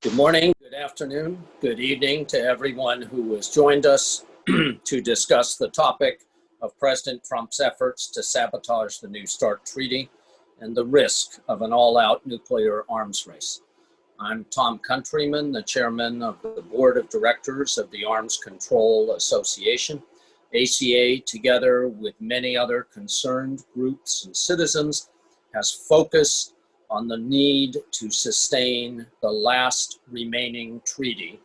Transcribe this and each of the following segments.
Good morning, good afternoon, good evening to everyone who has joined us to discuss the topic of President Trump's efforts to sabotage the New START treaty and the risk of an all-out nuclear arms race. I'm Tom Countryman, the chairman of the board of directors of the Arms Control Association. ACA, together with many other concerned groups and citizens, has focused on the need to sustain the last remaining treaty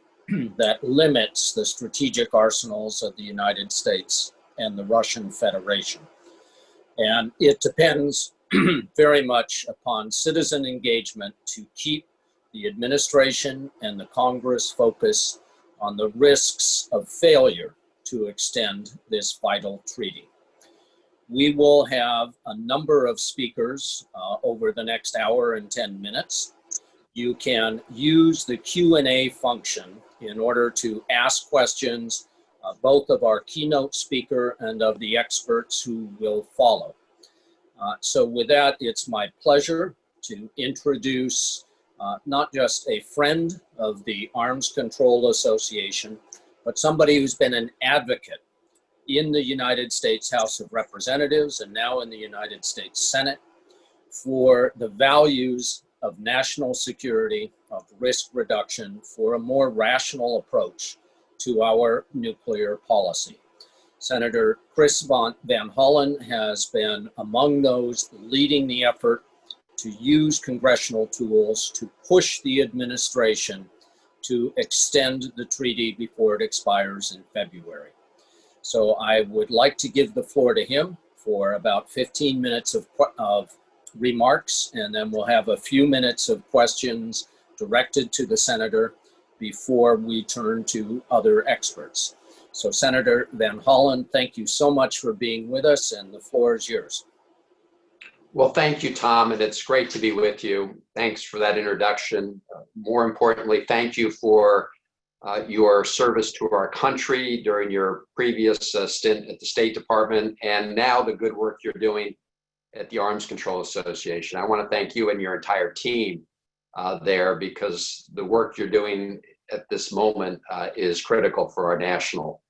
that limits the strategic arsenals of the United States and the Russian Federation. And it depends very much upon citizen engagement to keep the administration and the Congress focused on the risks of failure to extend this vital treaty. We will have a number of speakers over the next hour and 10 minutes. You can use the Q&A function in order to ask questions both of our keynote speaker and of the experts who will follow. So with that, it's my pleasure to introduce not just a friend of the Arms Control Association, but somebody who's been an advocate in the United States House of Representatives and now in the United States Senate for the values of national security, of risk reduction, for a more rational approach to our nuclear policy. Senator Chris Van Hollen has been among those leading the effort to use congressional tools to push the administration to extend the treaty before it expires in February. So I would like to give the floor to him for about 15 minutes of remarks, and then we'll have a few minutes of questions directed to the senator before we turn to other experts. So Senator Van Hollen, thank you so much for being with us, and the floor is yours. Well, thank you, Tom, and it's great to be with you. Thanks for that introduction. More importantly, thank you for your service to our country during your previous stint at the State Department, and now the good work you're doing at the Arms Control Association. I want to thank you and your entire team there, because the work you're doing at this moment is critical for our national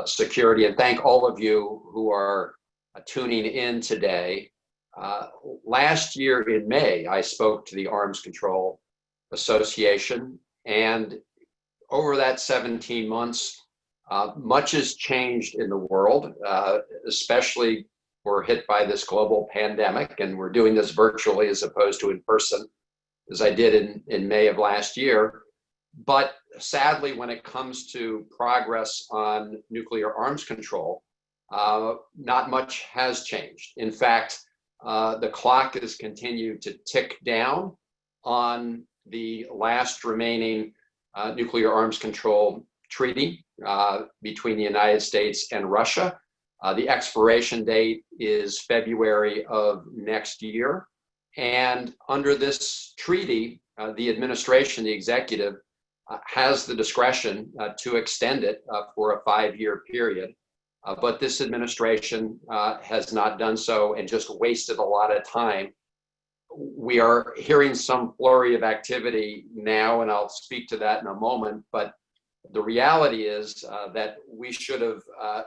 security. And thank all of you who are tuning in today. Last year in May, I spoke to the Arms Control Association, and over that 17 months, much has changed in the world, especially we're hit by this global pandemic, and we're doing this virtually as opposed to in person, as I did in May of last year. But sadly, when it comes to progress on nuclear arms control, not much has changed. In fact, the clock has continued to tick down on the last remaining nuclear arms control treaty between the United States and Russia. The expiration date is February of next year. And under this treaty, the administration, the executive, has the discretion to extend it for a 5-year period. But this administration has not done so and just wasted a lot of time. We are hearing some flurry of activity now, and I'll speak to that in a moment, but the reality is that we should have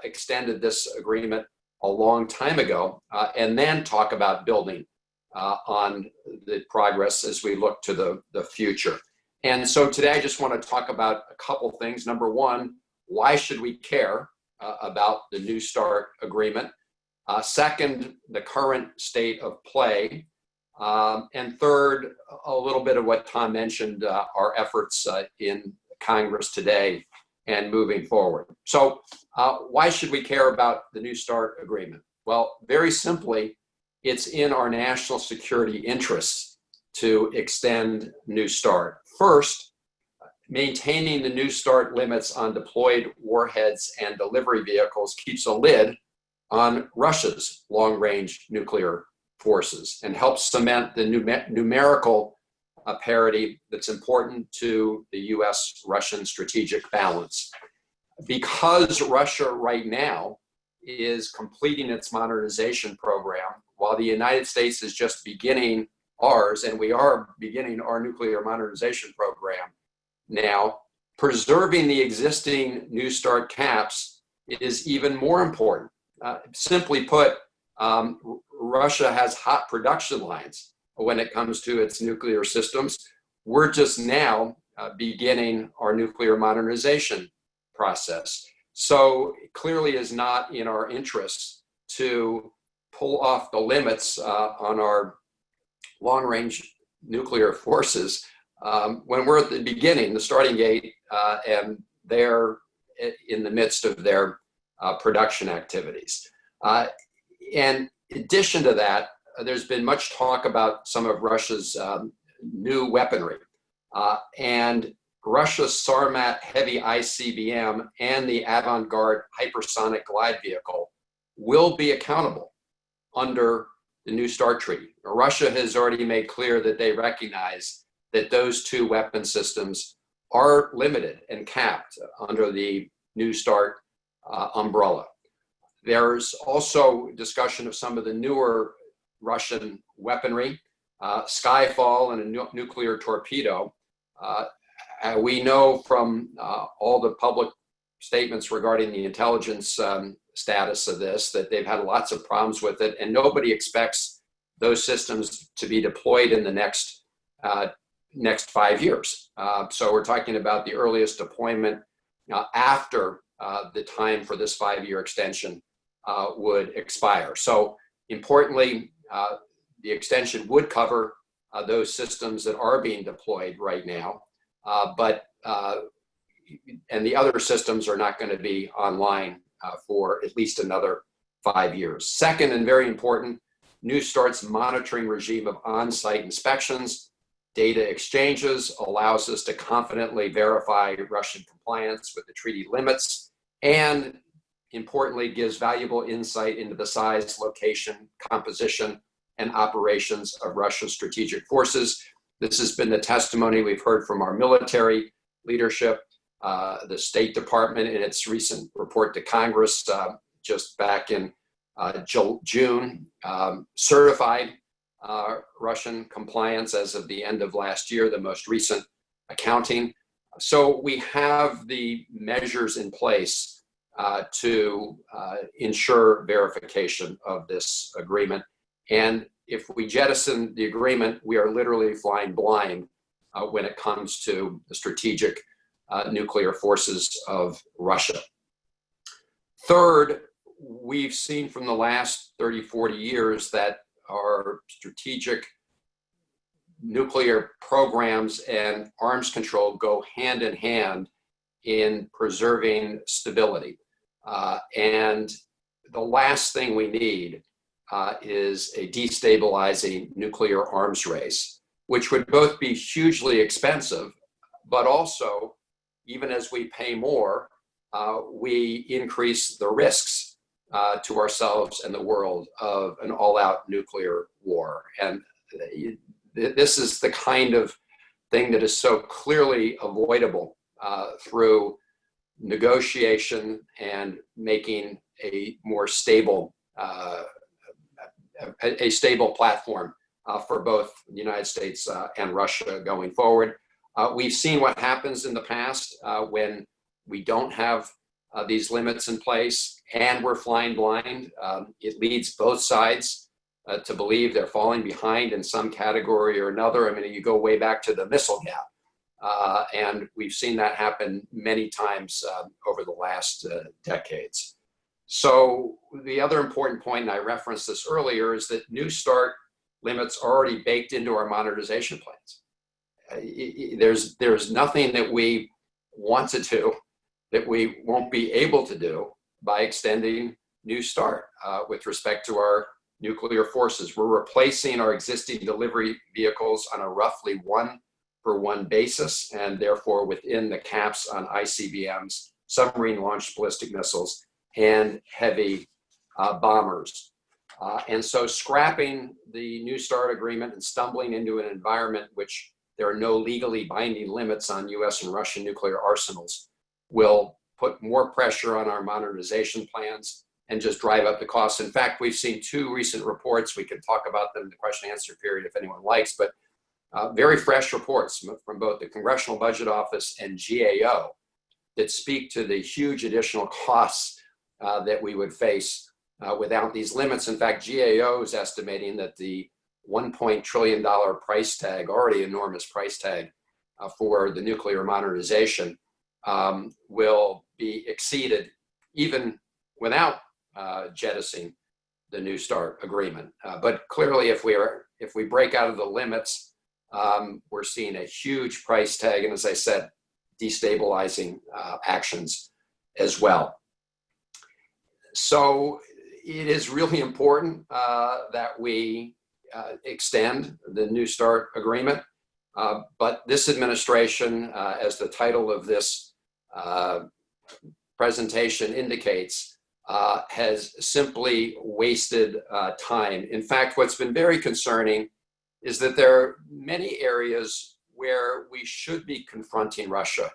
extended this agreement a long time ago and then talk about building on the progress as we look to the future. And so today I just want to talk about a couple things. Number one, why should we care about the New START agreement? Second, the current state of play. And third, a little bit of what Tom mentioned, our efforts in Congress today and moving forward. So why should we care about the New START agreement? Well, very simply, it's in our national security interests to extend New START. First, maintaining the New START limits on deployed warheads and delivery vehicles keeps a lid on Russia's long-range nuclear forces and helps cement the numerical parity that's important to the U.S.-Russian strategic balance. Because Russia right now is completing its modernization program, while the United States is just beginning ours, and we are beginning our nuclear modernization program, now, preserving the existing New START caps is even more important. Simply put, Russia has hot production lines when it comes to its nuclear systems. We're just now beginning our nuclear modernization process. So it clearly is not in our interests to pull off the limits on our long-range nuclear forces when we're at the beginning, the starting gate, and they're in the midst of their production activities. And in addition to that, there's been much talk about some of Russia's new weaponry. And Russia's Sarmat heavy ICBM and the Avant-Garde hypersonic glide vehicle will be accountable under the New START Treaty. Russia has already made clear that they recognize that those two weapon systems are limited and capped under the New START umbrella. There's also discussion of some of the newer Russian weaponry, Skyfall and a nuclear torpedo. We know from all the public statements regarding the intelligence status of this that they've had lots of problems with it, and nobody expects those systems to be deployed in the next 5 years. So we're talking about the earliest deployment after the time for this 5-year extension would expire. So importantly, the extension would cover those systems that are being deployed right now, and the other systems are not going to be online for at least another 5 years. Second, and very important, New START's monitoring regime of on-site inspections, data exchanges allows us to confidently verify Russian compliance with the treaty limits, and importantly, gives valuable insight into the size, location, composition, and operations of Russia's strategic forces. This has been the testimony we've heard from our military leadership. The State Department, in its recent report to Congress just back in June, certified Russian compliance as of the end of last year, the most recent accounting. So we have the measures in place to ensure verification of this agreement. And if we jettison the agreement, we are literally flying blind when it comes to the strategic nuclear forces of Russia. Third, we've seen from the last 30, 40 years that our strategic nuclear programs and arms control go hand in hand in preserving stability. And the last thing we need is a destabilizing nuclear arms race, which would both be hugely expensive, but also, even as we pay more, we increase the risks to ourselves and the world of an all-out nuclear war. And this is the kind of thing that is so clearly avoidable through negotiation and making a more stable, a stable platform for both the United States and Russia going forward. We've seen what happens in the past when we don't have these limits in place and we're flying blind. It leads both sides to believe they're falling behind in some category or another. I mean, you go way back to the missile gap. And we've seen that happen many times over the last decades. So the other important point, and I referenced this earlier, is that New START limits are already baked into our modernization plans. There's nothing that we want to do that we won't be able to do by extending New START with respect to our nuclear forces. We're replacing our existing delivery vehicles on a roughly 1-for-1 basis, and therefore within the caps on ICBMs, submarine-launched ballistic missiles, and heavy bombers. And so scrapping the New START agreement and stumbling into an environment which there are no legally binding limits on US and Russian nuclear arsenals will put more pressure on our modernization plans and just drive up the costs. In fact, we've seen 2 recent reports. We can talk about them in the question and answer period if anyone likes, but very fresh reports from both the Congressional Budget Office and GAO that speak to the huge additional costs that we would face without these limits. In fact, GAO is estimating that the $1 trillion price tag, already enormous price tag for the nuclear modernization, will be exceeded even without jettisoning the New START agreement. But clearly, if we break out of the limits, we're seeing a huge price tag, and as I said, destabilizing actions as well. So it is really important that we extend the New START agreement. But this administration, as the title of this presentation indicates, has simply wasted time. In fact, what's been very concerning is that there are many areas where we should be confronting Russia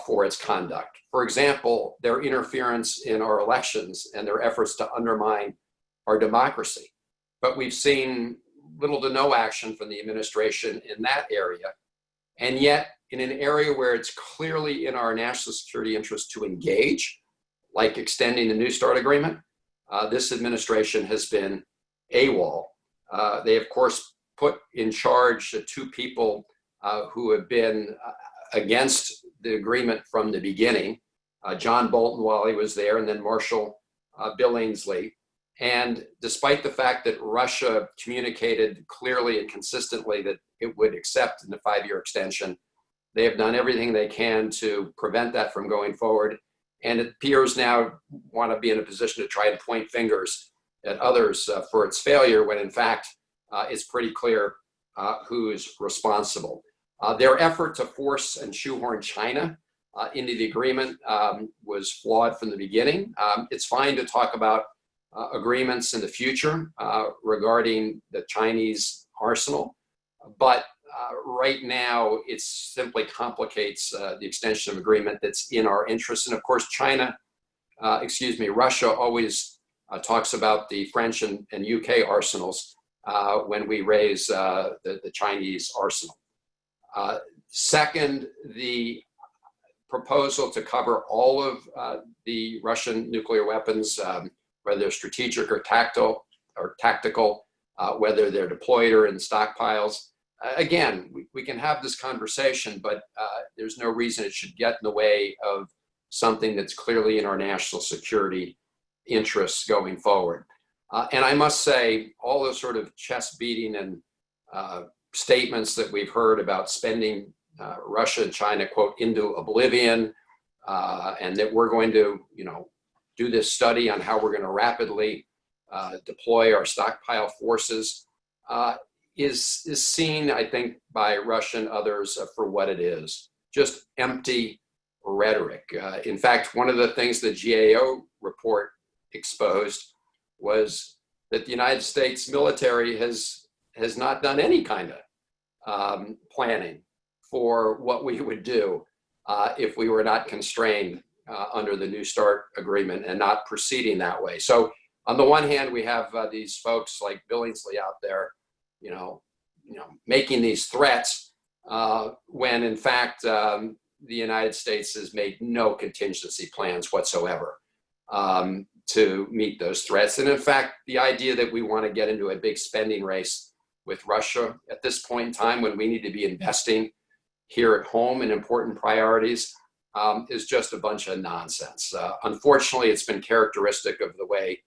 for its conduct. For example, their interference in our elections and their efforts to undermine our democracy. But we've seen little to no action from the administration in that area. And yet, in an area where it's clearly in our national security interest to engage, like extending the New START agreement, this administration has been AWOL. They, of course, put in charge the two people who have been against the agreement from the beginning, John Bolton while he was there, and then Marshall Billingsley. And despite the fact that Russia communicated clearly and consistently that it would accept the 5-year extension, they have done everything they can to prevent that from going forward. And it appears now want to be in a position to try and point fingers at others for its failure, when in fact it's pretty clear who is responsible. Their effort to force and shoehorn China into the agreement was flawed from the beginning. It's fine to talk about agreements in the future regarding the Chinese arsenal, but right now it simply complicates the extension of agreement that's in our interest. And of course, Russia always talks about the French and UK arsenals when we raise the Chinese arsenal. Second, the proposal to cover all of the Russian nuclear weapons, whether they're strategic or tactical, whether they're deployed or in stockpiles. Again, we can have this conversation, but there's no reason it should get in the way of something that's clearly in our national security interests going forward. And I must say, all those sort of chest beating and statements that we've heard about spending Russia and China, quote, into oblivion, and that we're going to, do this study on how we're going to rapidly deploy our stockpile forces, is seen, I think, by Russia and others for what it is, just empty rhetoric. In fact, one of the things the GAO report exposed was that the United States military has not done any kind of planning for what we would do if we were not constrained under the New START agreement and not proceeding that way. So on the one hand, we have these folks like Billingsley out there, making these threats when in fact the United States has made no contingency plans whatsoever to meet those threats. And in fact, the idea that we want to get into a big spending race with Russia at this point in time, when we need to be investing here at home in important priorities, is just a bunch of nonsense. Unfortunately, it's been characteristic of the way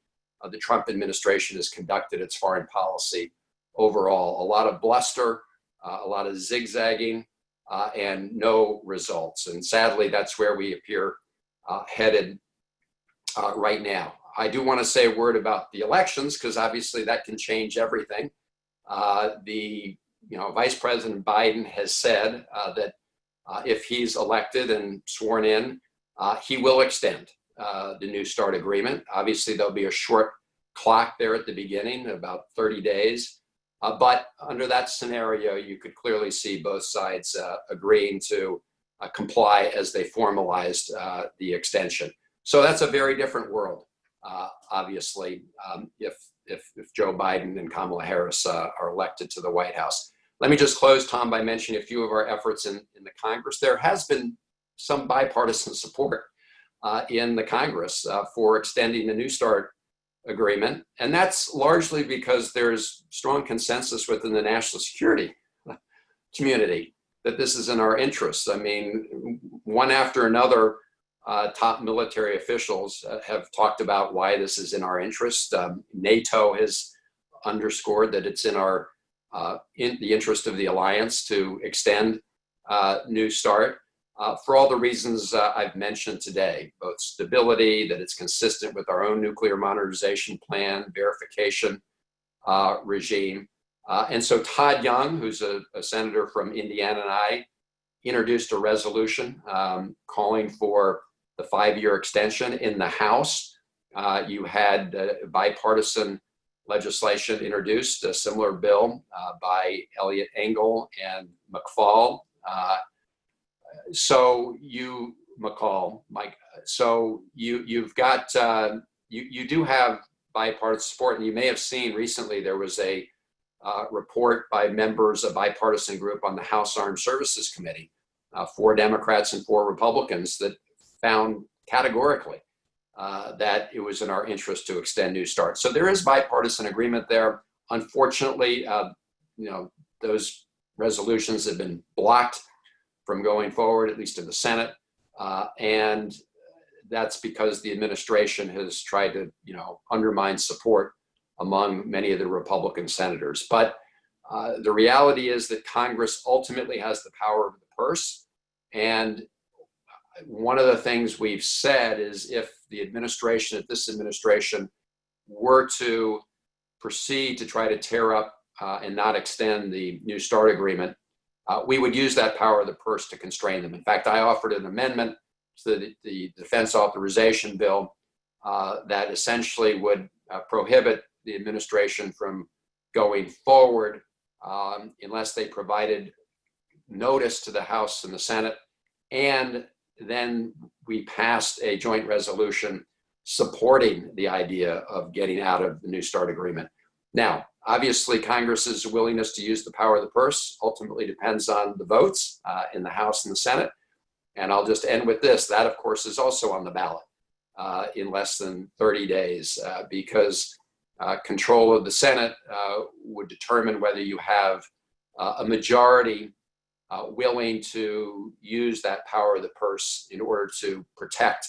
the Trump administration has conducted its foreign policy overall. A lot of bluster, a lot of zigzagging, and no results. And sadly, that's where we appear headed right now. I do want to say a word about the elections, because obviously that can change everything. Vice President Biden has said that if he's elected and sworn in, he will extend the New START agreement. Obviously, there'll be a short clock there at the beginning, about 30 days. But under that scenario, you could clearly see both sides agreeing to comply as they formalized the extension. So that's a very different world, obviously, if Joe Biden and Kamala Harris are elected to the White House. Let me just close, Tom, by mentioning a few of our efforts in the Congress. There has been some bipartisan support in the Congress for extending the New START agreement. And that's largely because there's strong consensus within the national security community that this is in our interests. I mean, one after another, top military officials have talked about why this is in our interest. NATO has underscored that it's in the interest of the alliance to extend New START for all the reasons I've mentioned today, both stability, that it's consistent with our own nuclear modernization plan, verification regime. And so Todd Young, who's a senator from Indiana, and I introduced a resolution calling for the 5-year extension. In the House, you had bipartisan legislation introduced, a similar bill by Elliot Engel and McFall. You've got, you do have bipartisan support, and you may have seen recently there was a report by members of a bipartisan group on the House Armed Services Committee, 4 Democrats and 4 Republicans, that found categorically that it was in our interest to extend New START. So there is bipartisan agreement there. Unfortunately, those resolutions have been blocked from going forward, at least in the Senate. And that's because the administration has tried to, undermine support among many of the Republican senators. But the reality is that Congress ultimately has the power of the purse. And one of the things we've said is if this administration were to proceed to try to tear up and not extend the New START agreement, we would use that power of the purse to constrain them. In fact, I offered an amendment to the defense authorization bill that essentially would prohibit the administration from going forward unless they provided notice to the House and the Senate. And then we passed a joint resolution supporting the idea of getting out of the New START agreement. Now, obviously, Congress's willingness to use the power of the purse ultimately depends on the votes in the House and the Senate. And I'll just end with this. That, of course, is also on the ballot in less than 30 days because control of the Senate would determine whether you have a majority willing to use that power of the purse in order to protect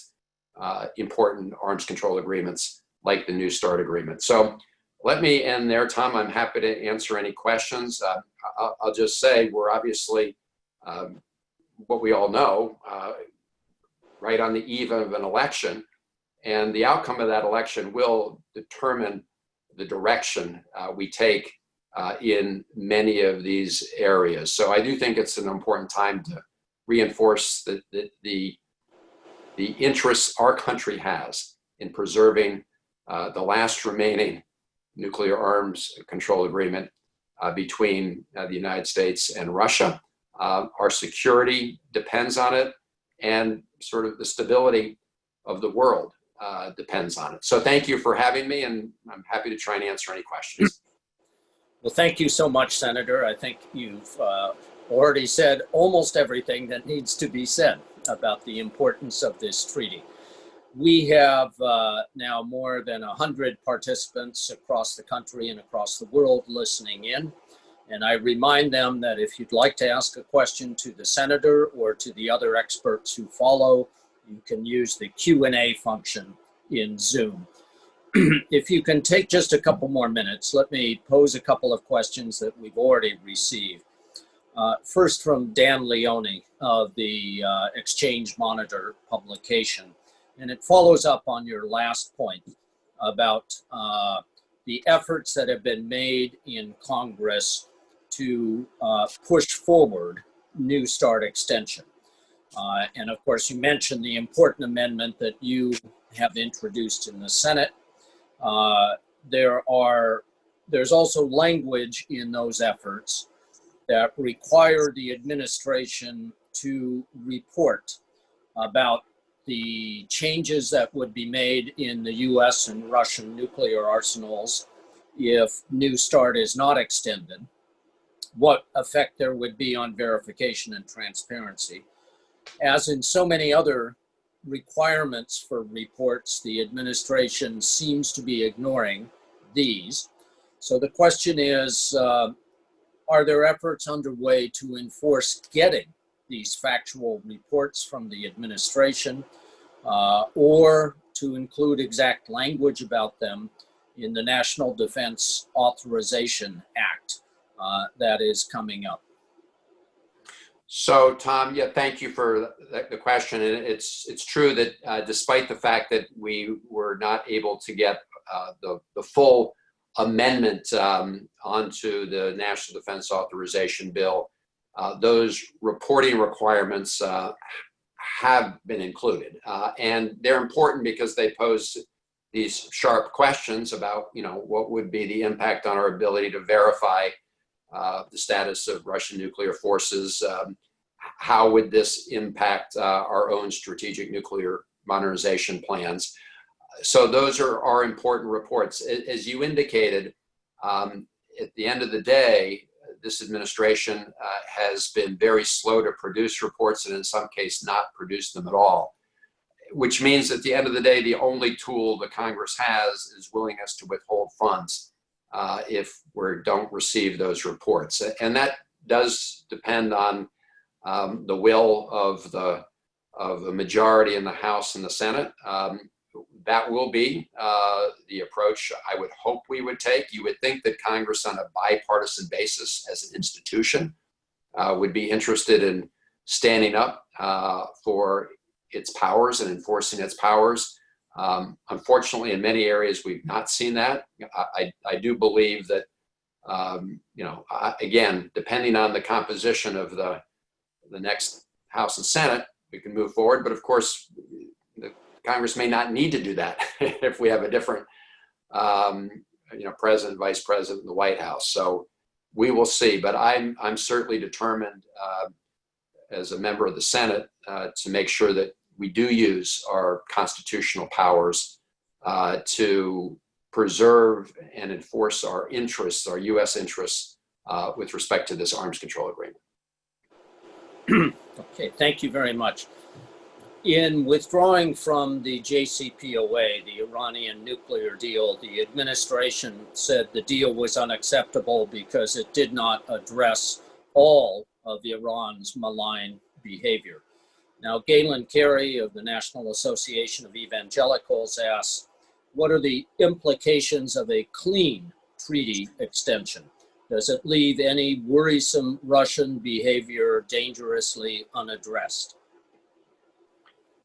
important arms control agreements like the New START agreement. So let me end there, Tom. I'm happy to answer any questions. I'll just say we're obviously, what we all know, right on the eve of an election, and the outcome of that election will determine the direction we take in many of these areas. So I do think it's an important time to reinforce the interests our country has in preserving the last remaining nuclear arms control agreement between the United States and Russia. Our security depends on it, and sort of the stability of the world depends on it. So thank you for having me, and I'm happy to try and answer any questions. Well, thank you so much, Senator. I think you've already said almost everything that needs to be said about the importance of this treaty. We have now more than 100 participants across the country and across the world listening in. And I remind them that if you'd like to ask a question to the Senator or to the other experts who follow, you can use the Q&A function in Zoom. If you can take just a couple more minutes, let me pose a couple of questions that we've already received. First from Dan Leone of the Exchange Monitor publication. And it follows up on your last point about the efforts that have been made in Congress to push forward New START extension. And of course, you mentioned the important amendment that you have introduced in the Senate. There's also language in those efforts that require the administration to report about the changes that would be made in the US and Russian nuclear arsenals if New START is not extended. what effect there would be on verification and transparency. As in so many other requirements for reports, the administration seems to be ignoring these. So the question is, are there efforts underway to enforce getting these factual reports from the administration, or to include exact language about them in the National Defense Authorization Act that is coming up? So, Tom, yeah, thank you for the question. And it's true that despite the fact that we were not able to get the full amendment onto the National Defense Authorization Bill, those reporting requirements have been included. And they're important because they pose these sharp questions about, what would be the impact on our ability to verify the status of Russian nuclear forces. How would this impact our own strategic nuclear modernization plans? So those are important reports. As you indicated, at the end of the day, this administration has been very slow to produce reports and in some cases not produce them at all, which means at the end of the day, the only tool the Congress has is willingness to withhold funds if we don't receive those reports. And that does depend on the will of the majority in the House and the Senate. That will be the approach I would hope we would take. You would think that Congress on a bipartisan basis as an institution would be interested in standing up for its powers and enforcing its powers. Unfortunately, in many areas, we've not seen that. I do believe that, again, depending on the composition of the next House and Senate, we can move forward. But of course, the Congress may not need to do that if we have a different, president, vice president in the White House. So we will see. But I'm certainly determined as a member of the Senate to make sure that we do use our constitutional powers to preserve and enforce our interests, our U.S. interests, with respect to this arms control agreement. Okay, thank you very much. In withdrawing from the JCPOA, the Iranian nuclear deal, the administration said the deal was unacceptable because it did not address all of Iran's malign behavior. Now, Galen Carey of the National Association of Evangelicals asks, what are the implications of a clean treaty extension? Does it leave any worrisome Russian behavior dangerously unaddressed?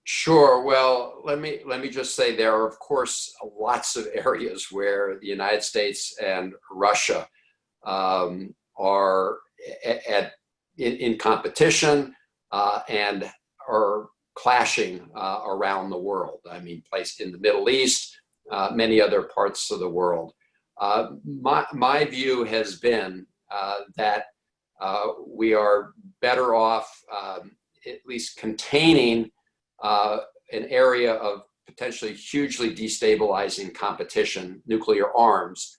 Sure. Well, let me just say there are, of course, lots of areas where the United States and Russia are in competition and are clashing around the world. I mean, placed in the Middle East, many other parts of the world. My view has been that we are better off at least containing an area of potentially hugely destabilizing competition, nuclear arms,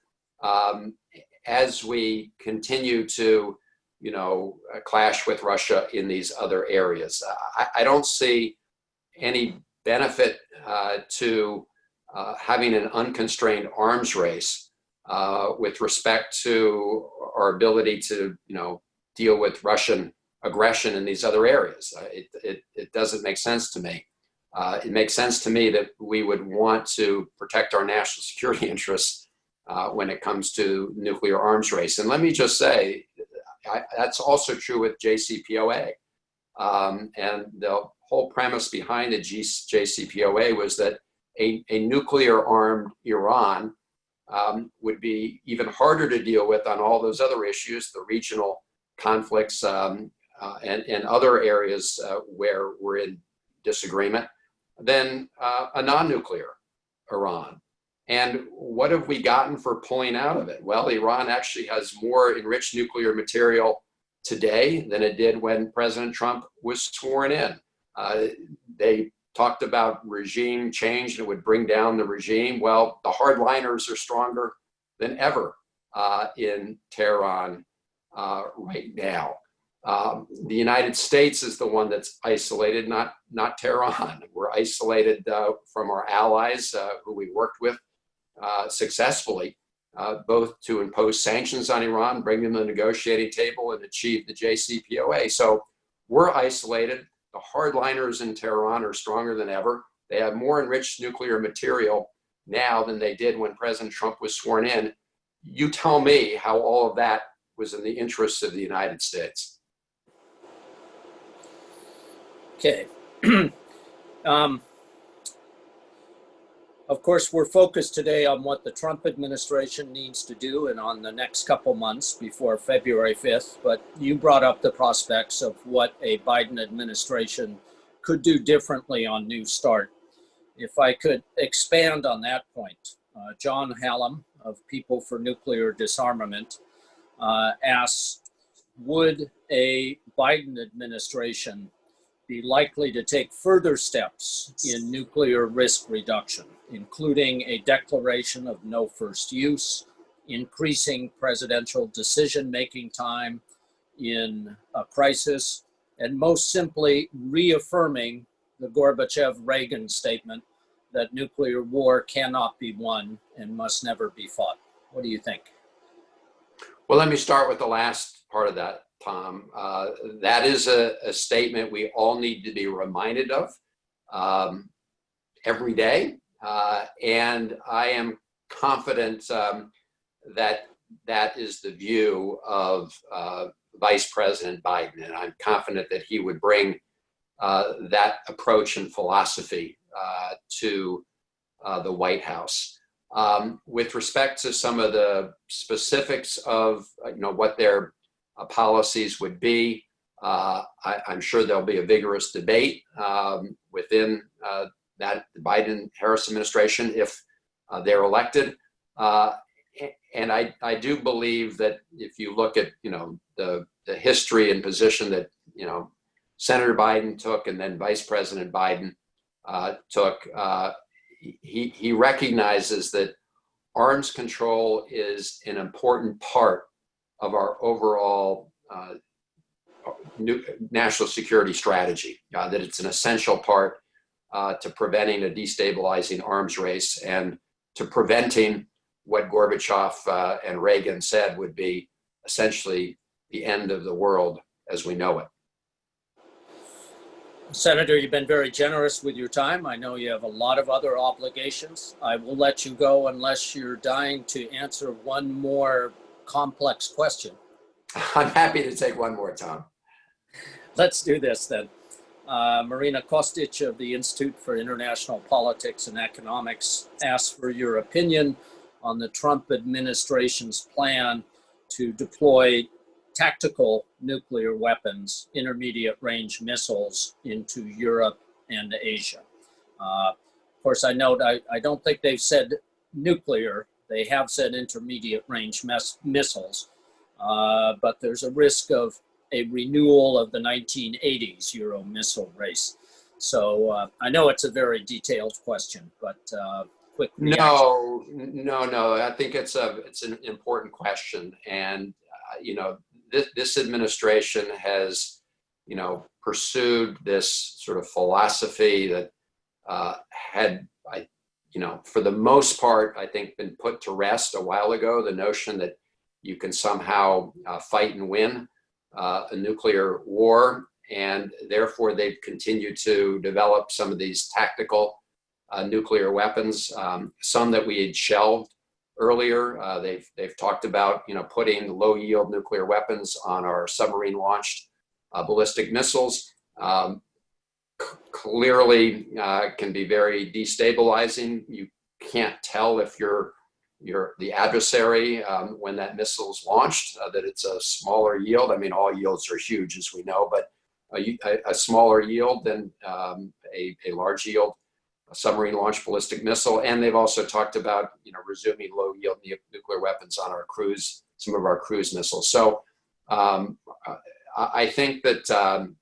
as we continue to, clash with Russia in these other areas. I don't see any benefit to having an unconstrained arms race with respect to our ability to, deal with Russian aggression in these other areas. It doesn't make sense to me. It makes sense to me that we would want to protect our national security interests when it comes to nuclear arms race. And let me just say, that's also true with JCPOA. And the whole premise behind the JCPOA was that a nuclear armed Iran would be even harder to deal with on all those other issues, the regional conflicts and other areas where we're in disagreement, than a non-nuclear Iran. And what have we gotten for pulling out of it? Well, Iran actually has more enriched nuclear material today than it did when President Trump was sworn in. They talked about regime change and it would bring down the regime. Well, the hardliners are stronger than ever in Tehran right now. The United States is the one that's isolated, not Tehran. We're isolated from our allies who we worked with successfully, both to impose sanctions on Iran, bring them to the negotiating table, and achieve the JCPOA. So we're isolated. The hardliners in Tehran are stronger than ever. They have more enriched nuclear material now than they did when President Trump was sworn in. You tell me how all of that was in the interests of the United States. Okay. Of course, we're focused today on what the Trump administration needs to do and on the next couple months before February 5th. But you brought up the prospects of what a Biden administration could do differently on New START. If I could expand on that point, John Hallam of People for Nuclear Disarmament asks, would a Biden administration be likely to take further steps in nuclear risk reduction, including a declaration of no first use, increasing presidential decision-making time in a crisis, and most simply reaffirming the Gorbachev-Reagan statement that nuclear war cannot be won and must never be fought? What do you think? Well, let me start with the last part of that, Tom. That is a statement we all need to be reminded of every day. And I am confident that that is the view of Vice President Biden. And I'm confident that he would bring that approach and philosophy to the White House. With respect to some of the specifics of what their policies would be, I'm sure there'll be a vigorous debate within that Biden-Harris administration if they're elected. And I do believe that if you look at the history and position that Senator Biden took and then Vice President Biden took, he recognizes that arms control is an important part of our overall national security strategy, that it's an essential part to preventing a destabilizing arms race and to preventing what Gorbachev and Reagan said would be essentially the end of the world as we know it. Senator, you've been very generous with your time. I know you have a lot of other obligations. I will let you go unless you're dying to answer one more complex question. I'm happy to take one more, Tom. Let's do this then. Marina Kostic of the Institute for International Politics and Economics asks for your opinion on the Trump administration's plan to deploy tactical nuclear weapons, intermediate range missiles into Europe and Asia. Of course, I note I don't think they've said nuclear. They have said intermediate range missiles, but there's a risk of a renewal of the 1980s Euro missile race. So I know it's a very detailed question, but quick reaction. No. I think it's an important question, and this administration has pursued this sort of philosophy that had for the most part, I think, been put to rest a while ago. The notion that you can somehow fight and win a nuclear war, and therefore they've continued to develop some of these tactical nuclear weapons, some that we had shelved earlier. They've talked about putting low yield nuclear weapons on our submarine launched ballistic missiles. Clearly can be very destabilizing. You can't tell if you're the adversary when that missile is launched, that it's a smaller yield. I mean, all yields are huge, as we know, but a smaller yield than a large yield submarine launched ballistic missile. And they've also talked about resuming low yield nuclear weapons on our some of our cruise missiles. So I think that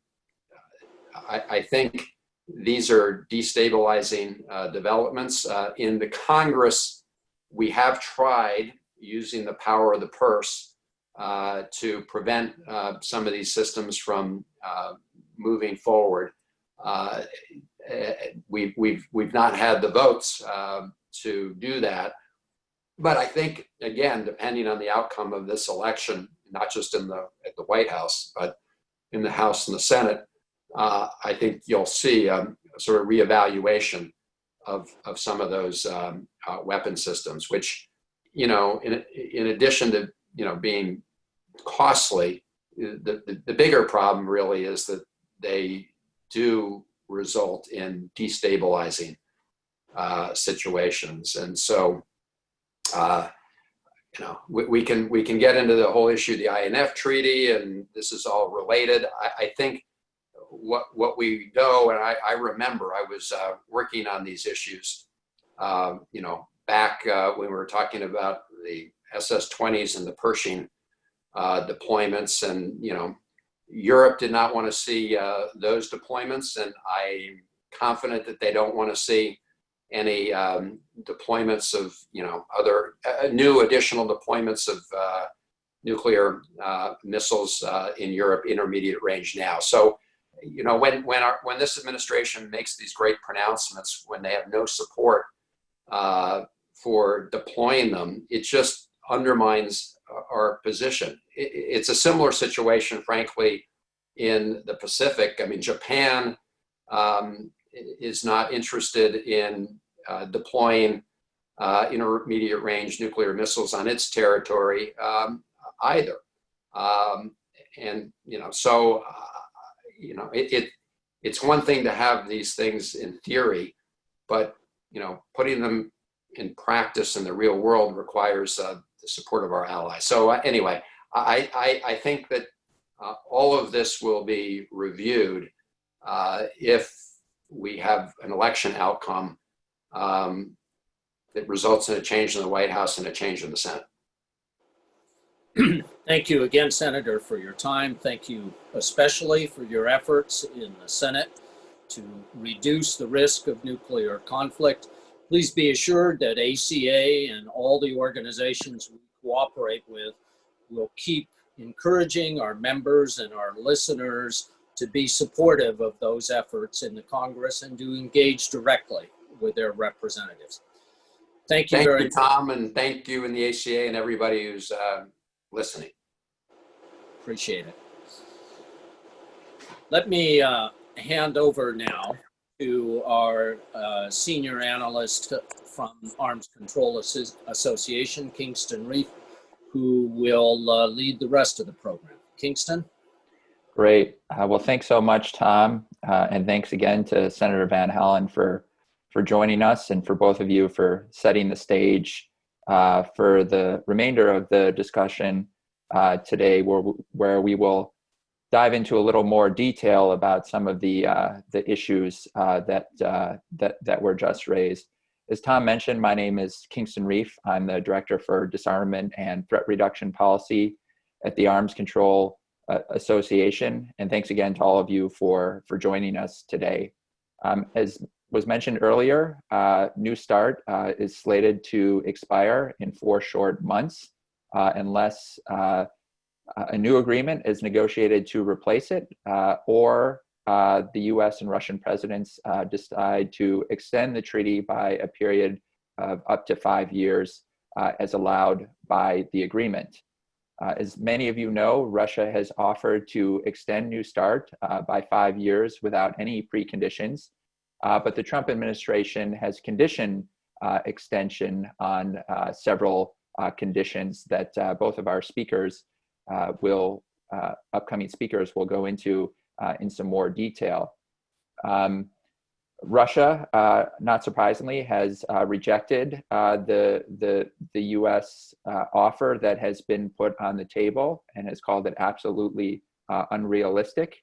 I think these are destabilizing developments. In the Congress, we have tried using the power of the purse to prevent some of these systems from moving forward. We've not had the votes to do that, but I think, again, depending on the outcome of this election, not just at the White House, but in the House and the Senate, I think you'll see a sort of reevaluation of some of those weapon systems, which, in addition to being costly, the bigger problem really is that they do result in destabilizing situations. And so, we can get into the whole issue of the INF treaty, and this is all related. I think what we know, and I remember I was working on these issues, back when we were talking about the SS-20s and the Pershing deployments, and Europe did not want to see those deployments, and I'm confident that they don't want to see any deployments of other new additional deployments of nuclear missiles in Europe intermediate range now. So when this administration makes these great pronouncements, when they have no support for deploying them, it just undermines our position. It's a similar situation, frankly, in the Pacific. I mean, Japan is not interested in deploying intermediate range nuclear missiles on its territory either. It's one thing to have these things in theory, but putting them in practice in the real world requires the support of our allies. So anyway, I think that all of this will be reviewed if we have an election outcome that results in a change in the White House and a change in the Senate. Thank you again, Senator, for your time. Thank you especially for your efforts in the Senate to reduce the risk of nuclear conflict. Please be assured that ACA and all the organizations we cooperate with will keep encouraging our members and our listeners to be supportive of those efforts in the Congress and to engage directly with their representatives. Thank you very much. Thank you, Tom, and thank you in the ACA and everybody who's listening. Appreciate it. Let me hand over now to our senior analyst from Arms Control Association, Kingston Reef, who will lead the rest of the program. Kingston? Great. Well, thanks so much, Tom. And thanks again to Senator Van Hollen for joining us, and for both of you for setting the stage for the remainder of the discussion today, where we will dive into a little more detail about some of the issues that were just raised. As Tom mentioned, my name is Kingston Reef. I'm the Director for Disarmament and Threat Reduction Policy at the Arms Control Association. And thanks again to all of you for joining us today. As was mentioned earlier, New START is slated to expire in 4 short months unless a new agreement is negotiated to replace it, or the US and Russian presidents decide to extend the treaty by a period of up to 5 years as allowed by the agreement. As many of you know, Russia has offered to extend New START by 5 years without any preconditions, but the Trump administration has conditioned extension on several conditions that both of our speakers upcoming speakers will go into in some more detail. Russia, not surprisingly, has rejected the U.S. offer that has been put on the table and has called it absolutely unrealistic.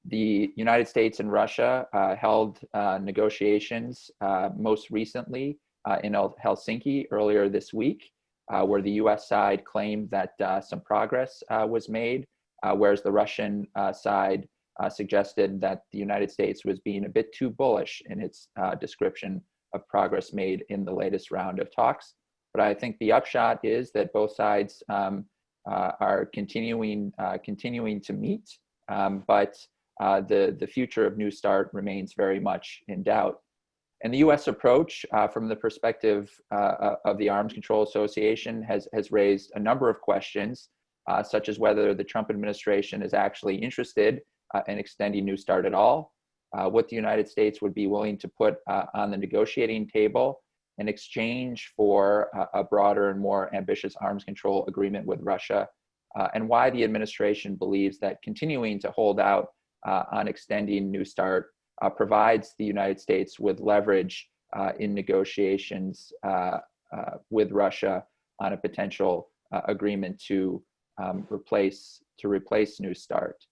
The United States and Russia held negotiations most recently in Helsinki earlier this week, where the U.S. side claimed that some progress was made, whereas the Russian side suggested that the United States was being a bit too bullish in its description of progress made in the latest round of talks. But I think the upshot is that both sides are continuing to meet, but the future of New START remains very much in doubt. And the U.S. approach, from the perspective of the Arms Control Association, has raised a number of questions, such as whether the Trump administration is actually interested in extending New START at all, what the United States would be willing to put on the negotiating table in exchange for a broader and more ambitious arms control agreement with Russia, and why the administration believes that continuing to hold out on extending New START provides the United States with leverage in negotiations with Russia on a potential agreement to replace New START.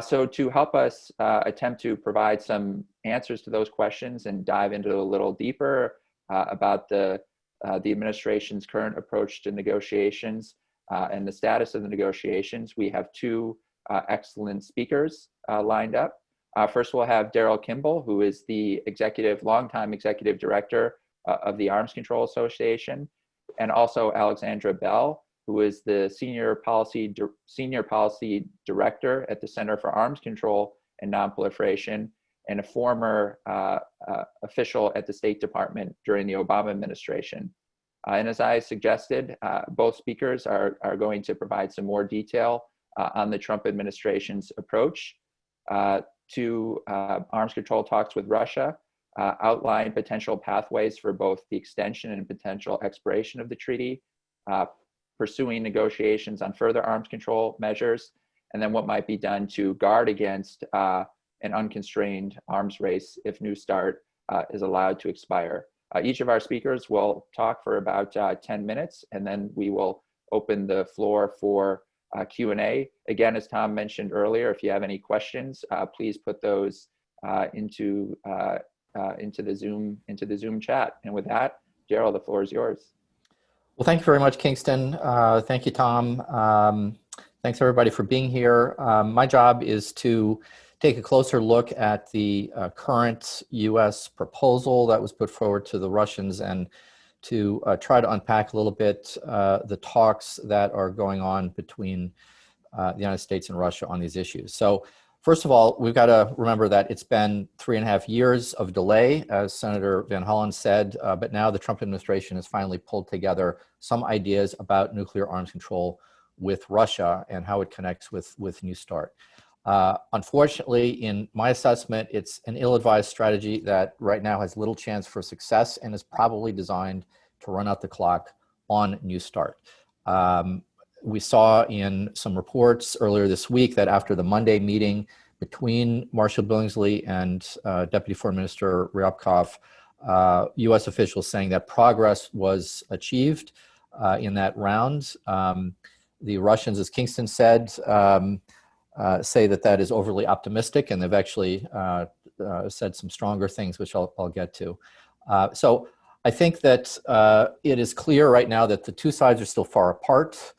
So to help us attempt to provide some answers to those questions and dive into a little deeper about the administration's current approach to negotiations and the status of the negotiations, we have two excellent speakers lined up. First, we'll have Daryl Kimball, who is the longtime executive director of the Arms Control Association, and also Alexandra Bell, who is the senior policy director at the Center for Arms Control and Non-Proliferation, and a former official at the State Department during the Obama administration. And as I suggested, both speakers are going to provide some more detail on the Trump administration's approach to arms control talks with Russia, outline potential pathways for both the extension and potential expiration of the treaty, pursuing negotiations on further arms control measures, and then what might be done to guard against an unconstrained arms race if New START is allowed to expire. Each of our speakers will talk for about 10 minutes, and then we will open the floor for Q&A. Again, as Tom mentioned earlier, if you have any questions, please put those into the Zoom chat. And with that, Daryl, the floor is yours. Well, thank you very much, Kingston. Thank you, Tom. Thanks everybody for being here. My job is to take a closer look at the current U.S. proposal that was put forward to the Russians and to try to unpack a little bit the talks that are going on between the United States and Russia on these issues. So first of all, we've got to remember that it's been 3.5 years of delay, as Senator Van Hollen said, but now the Trump administration has finally pulled together some ideas about nuclear arms control with Russia and how it connects with New START. Unfortunately, in my assessment, it's an ill-advised strategy that right now has little chance for success and is probably designed to run out the clock on New START. We saw in some reports earlier this week that after the Monday meeting between Marshall Billingsley and Deputy Foreign Minister Ryabkov, U.S. officials saying that progress was achieved in that round. The Russians, as Kingston said, say that that is overly optimistic, and they've actually said some stronger things, which I'll get to. So I think that it is clear right now that the two sides are still far apart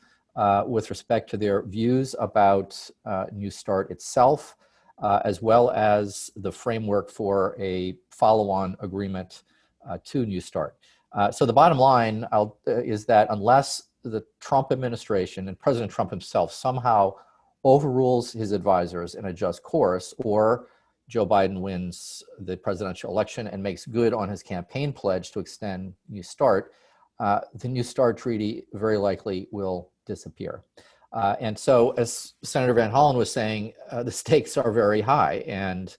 with respect to their views about New START itself, as well as the framework for a follow-on agreement to New START. So the bottom line is that unless the Trump administration and President Trump himself somehow overrules his advisors and adjusts course, or Joe Biden wins the presidential election and makes good on his campaign pledge to extend New START, the New START treaty very likely will disappear. And so, as Senator Van Hollen was saying, the stakes are very high. And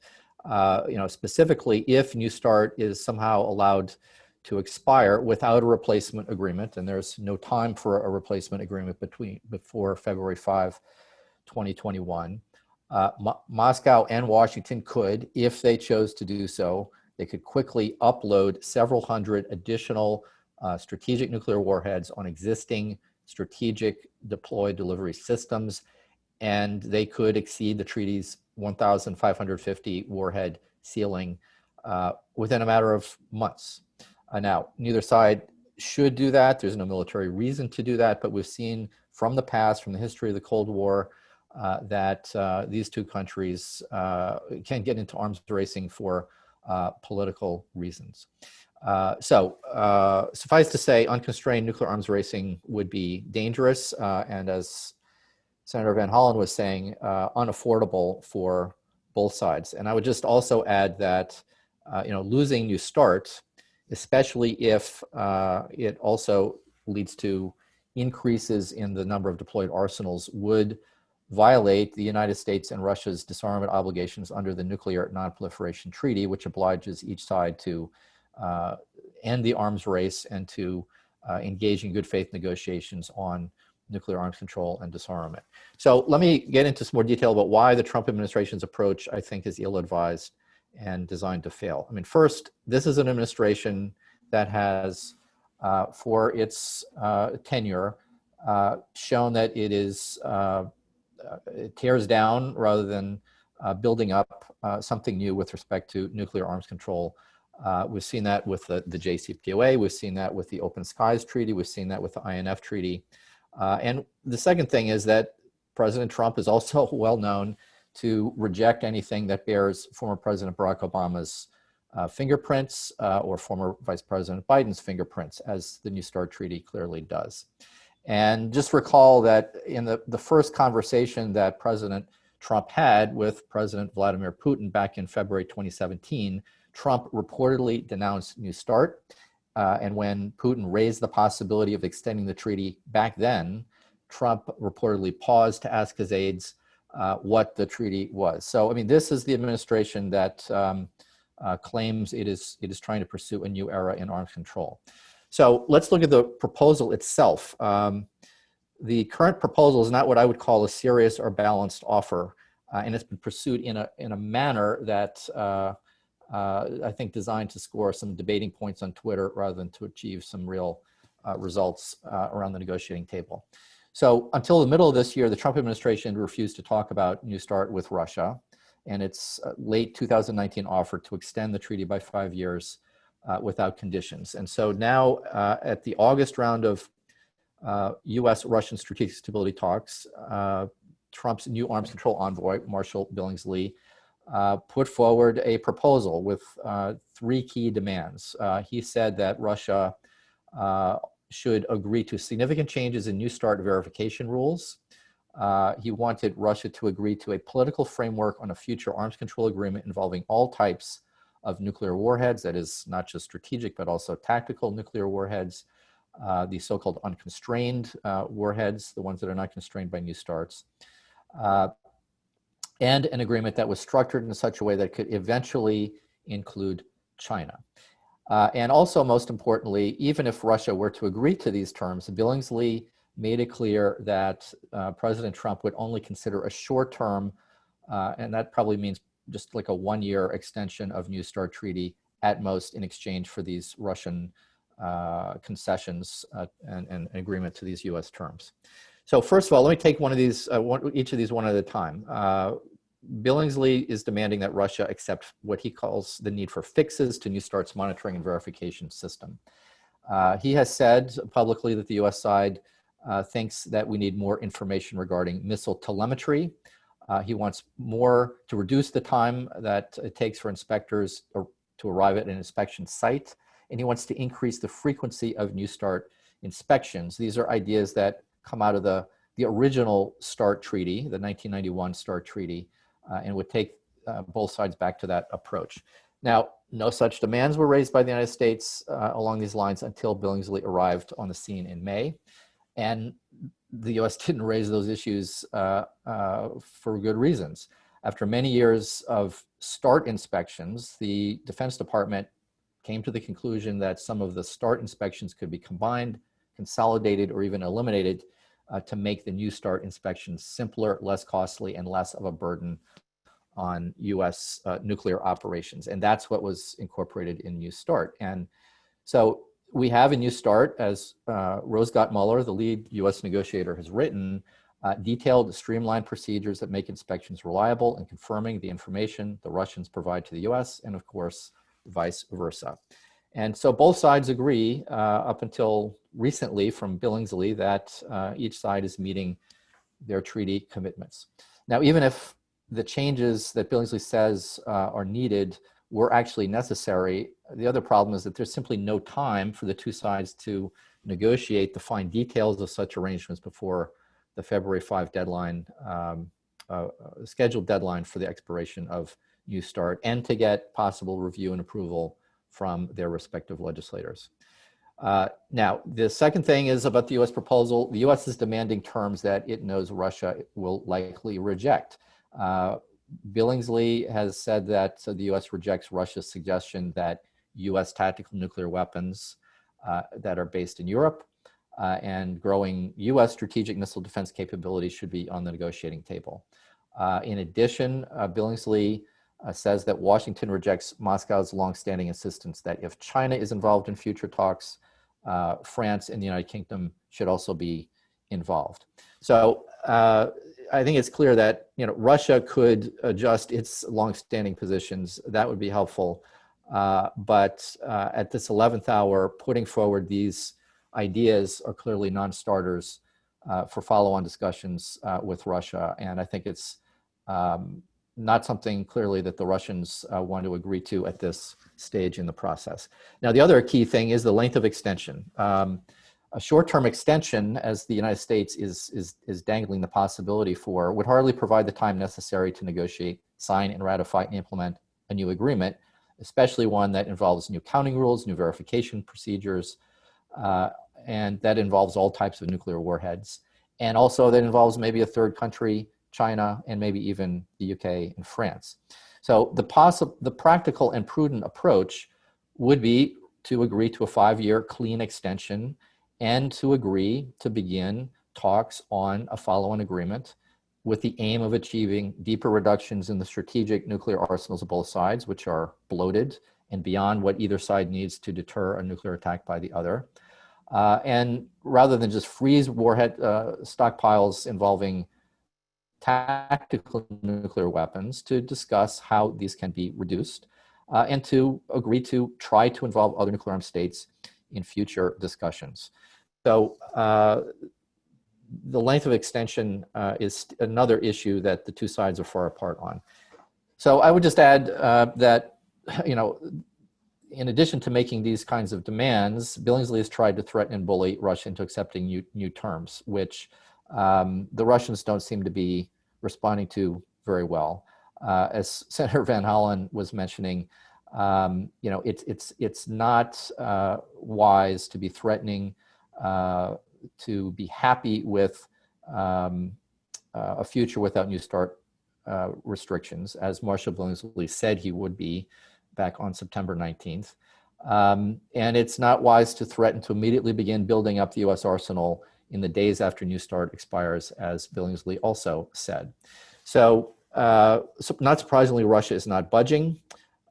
specifically, if New START is somehow allowed to expire without a replacement agreement, and there's no time for a replacement agreement before February 5, 2021, Moscow and Washington could, if they chose to do so, they could quickly upload several hundred additional strategic nuclear warheads on existing strategic deployed delivery systems, and they could exceed the treaty's 1,550 warhead ceiling within a matter of months. Now, neither side should do that. There's no military reason to do that, but we've seen from the past, from the history of the Cold War, that these two countries can get into arms racing for political reasons. Suffice to say, unconstrained nuclear arms racing would be dangerous, and as Senator Van Hollen was saying, unaffordable for both sides. And I would just also add that, losing New START, especially if it also leads to increases in the number of deployed arsenals, would violate the United States and Russia's disarmament obligations under the Nuclear Non-Proliferation Treaty, which obliges each side to end the arms race and to engage in good faith negotiations on nuclear arms control and disarmament. So let me get into some more detail about why the Trump administration's approach, I think, is ill-advised and designed to fail. I mean, first, this is an administration that has, for its tenure, shown that it is it tears down rather than building up something new with respect to nuclear arms control. We've seen that with the JCPOA. We've seen that with the Open Skies Treaty. We've seen that with the INF Treaty. And the second thing is that President Trump is also well known to reject anything that bears former President Barack Obama's fingerprints or former Vice President Biden's fingerprints, as the New START Treaty clearly does. And just recall that in the first conversation that President Trump had with President Vladimir Putin back in February 2017, Trump reportedly denounced New START. And when Putin raised the possibility of extending the treaty back then, Trump reportedly paused to ask his aides what the treaty was. So, I mean, this is the administration that claims it is trying to pursue a new era in arms control. So let's look at the proposal itself. The current proposal is not what I would call a serious or balanced offer, and it's been pursued in a manner that I think designed to score some debating points on Twitter rather than to achieve some real results around the negotiating table. So until the middle of this year, the Trump administration refused to talk about New START with Russia, and its late 2019 offer to extend the treaty by 5 years without conditions. And so now at the August round of US-Russian strategic stability talks, Trump's new arms control envoy, Marshall Billingsley, put forward a proposal with 3 key demands. He said that Russia should agree to significant changes in New START verification rules. He wanted Russia to agree to a political framework on a future arms control agreement involving all types of nuclear warheads, that is not just strategic, but also tactical nuclear warheads, the so-called unconstrained warheads, the ones that are not constrained by New STARTs, and an agreement that was structured in such a way that could eventually include China. And also, most importantly, even if Russia were to agree to these terms, Billingsley made it clear that President Trump would only consider a short-term, and that probably means just like a 1-year extension of New START treaty at most in exchange for these Russian concessions and agreement to these US terms. So first of all, let me take each of these one at a time. Billingsley is demanding that Russia accept what he calls the need for fixes to New START's monitoring and verification system. He has said publicly that the US side thinks that we need more information regarding missile telemetry. He wants more to reduce the time that it takes for inspectors to arrive at an inspection site, and he wants to increase the frequency of New START inspections. These are ideas that come out of the original START treaty, the 1991 START treaty, and would take both sides back to that approach. Now, no such demands were raised by the United States along these lines until Billingsley arrived on the scene in May. And the US didn't raise those issues for good reasons. After many years of START inspections, the Defense Department came to the conclusion that some of the START inspections could be combined, consolidated, or even eliminated to make the New START inspections simpler, less costly, and less of a burden on US nuclear operations. And that's what was incorporated in New START. And so we have a New START, as Rose Gott-Muller, the lead US negotiator, has written, detailed streamlined procedures that make inspections reliable and confirming the information the Russians provide to the US, and of course, vice versa. And so both sides agree, up until recently from Billingsley, that each side is meeting their treaty commitments. Now, even if the changes that Billingsley says are needed were actually necessary. The other problem is that there's simply no time for the two sides to negotiate the fine details of such arrangements before the February 5 deadline, scheduled deadline for the expiration of New START, and to get possible review and approval from their respective legislators. Now, the second thing is about the U.S. proposal. The U.S. is demanding terms that it knows Russia will likely reject. Billingsley has said that the U.S. rejects Russia's suggestion that U.S. tactical nuclear weapons that are based in Europe and growing U.S. strategic missile defense capabilities should be on the negotiating table. In addition, Billingsley says that Washington rejects Moscow's longstanding insistence that if China is involved in future talks, France and the United Kingdom should also be involved. So I think it's clear that Russia could adjust its longstanding positions. That would be helpful. But at this 11th hour, putting forward these ideas are clearly non-starters for follow-on discussions with Russia. And I think it's not something clearly that the Russians want to agree to at this stage in the process. Now, the other key thing is the length of extension. A short-term extension, as the United States is dangling the possibility for, would hardly provide the time necessary to negotiate, sign, and ratify and implement a new agreement, especially one that involves new counting rules, new verification procedures, and that involves all types of nuclear warheads. And also that involves maybe a third country, China, and maybe even the UK and France. So the practical and prudent approach would be to agree to a 5-year clean extension and to agree to begin talks on a follow-on agreement with the aim of achieving deeper reductions in the strategic nuclear arsenals of both sides, which are bloated and beyond what either side needs to deter a nuclear attack by the other. And rather than just freeze warhead stockpiles involving tactical nuclear weapons, to discuss how these can be reduced and to agree to try to involve other nuclear armed states in future discussions. So the length of extension is another issue that the two sides are far apart on. So I would just add that, in addition to making these kinds of demands, Billingsley has tried to threaten and bully Russia into accepting new terms, which the Russians don't seem to be responding to very well. As Senator Van Hollen was mentioning, it's not wise to be threatening to be happy with a future without New START restrictions, as Marshal Billingsley said he would be back on September 19th. And it's not wise to threaten to immediately begin building up the U.S. arsenal in the days after New START expires, as Billingsley also said. So not surprisingly, Russia is not budging.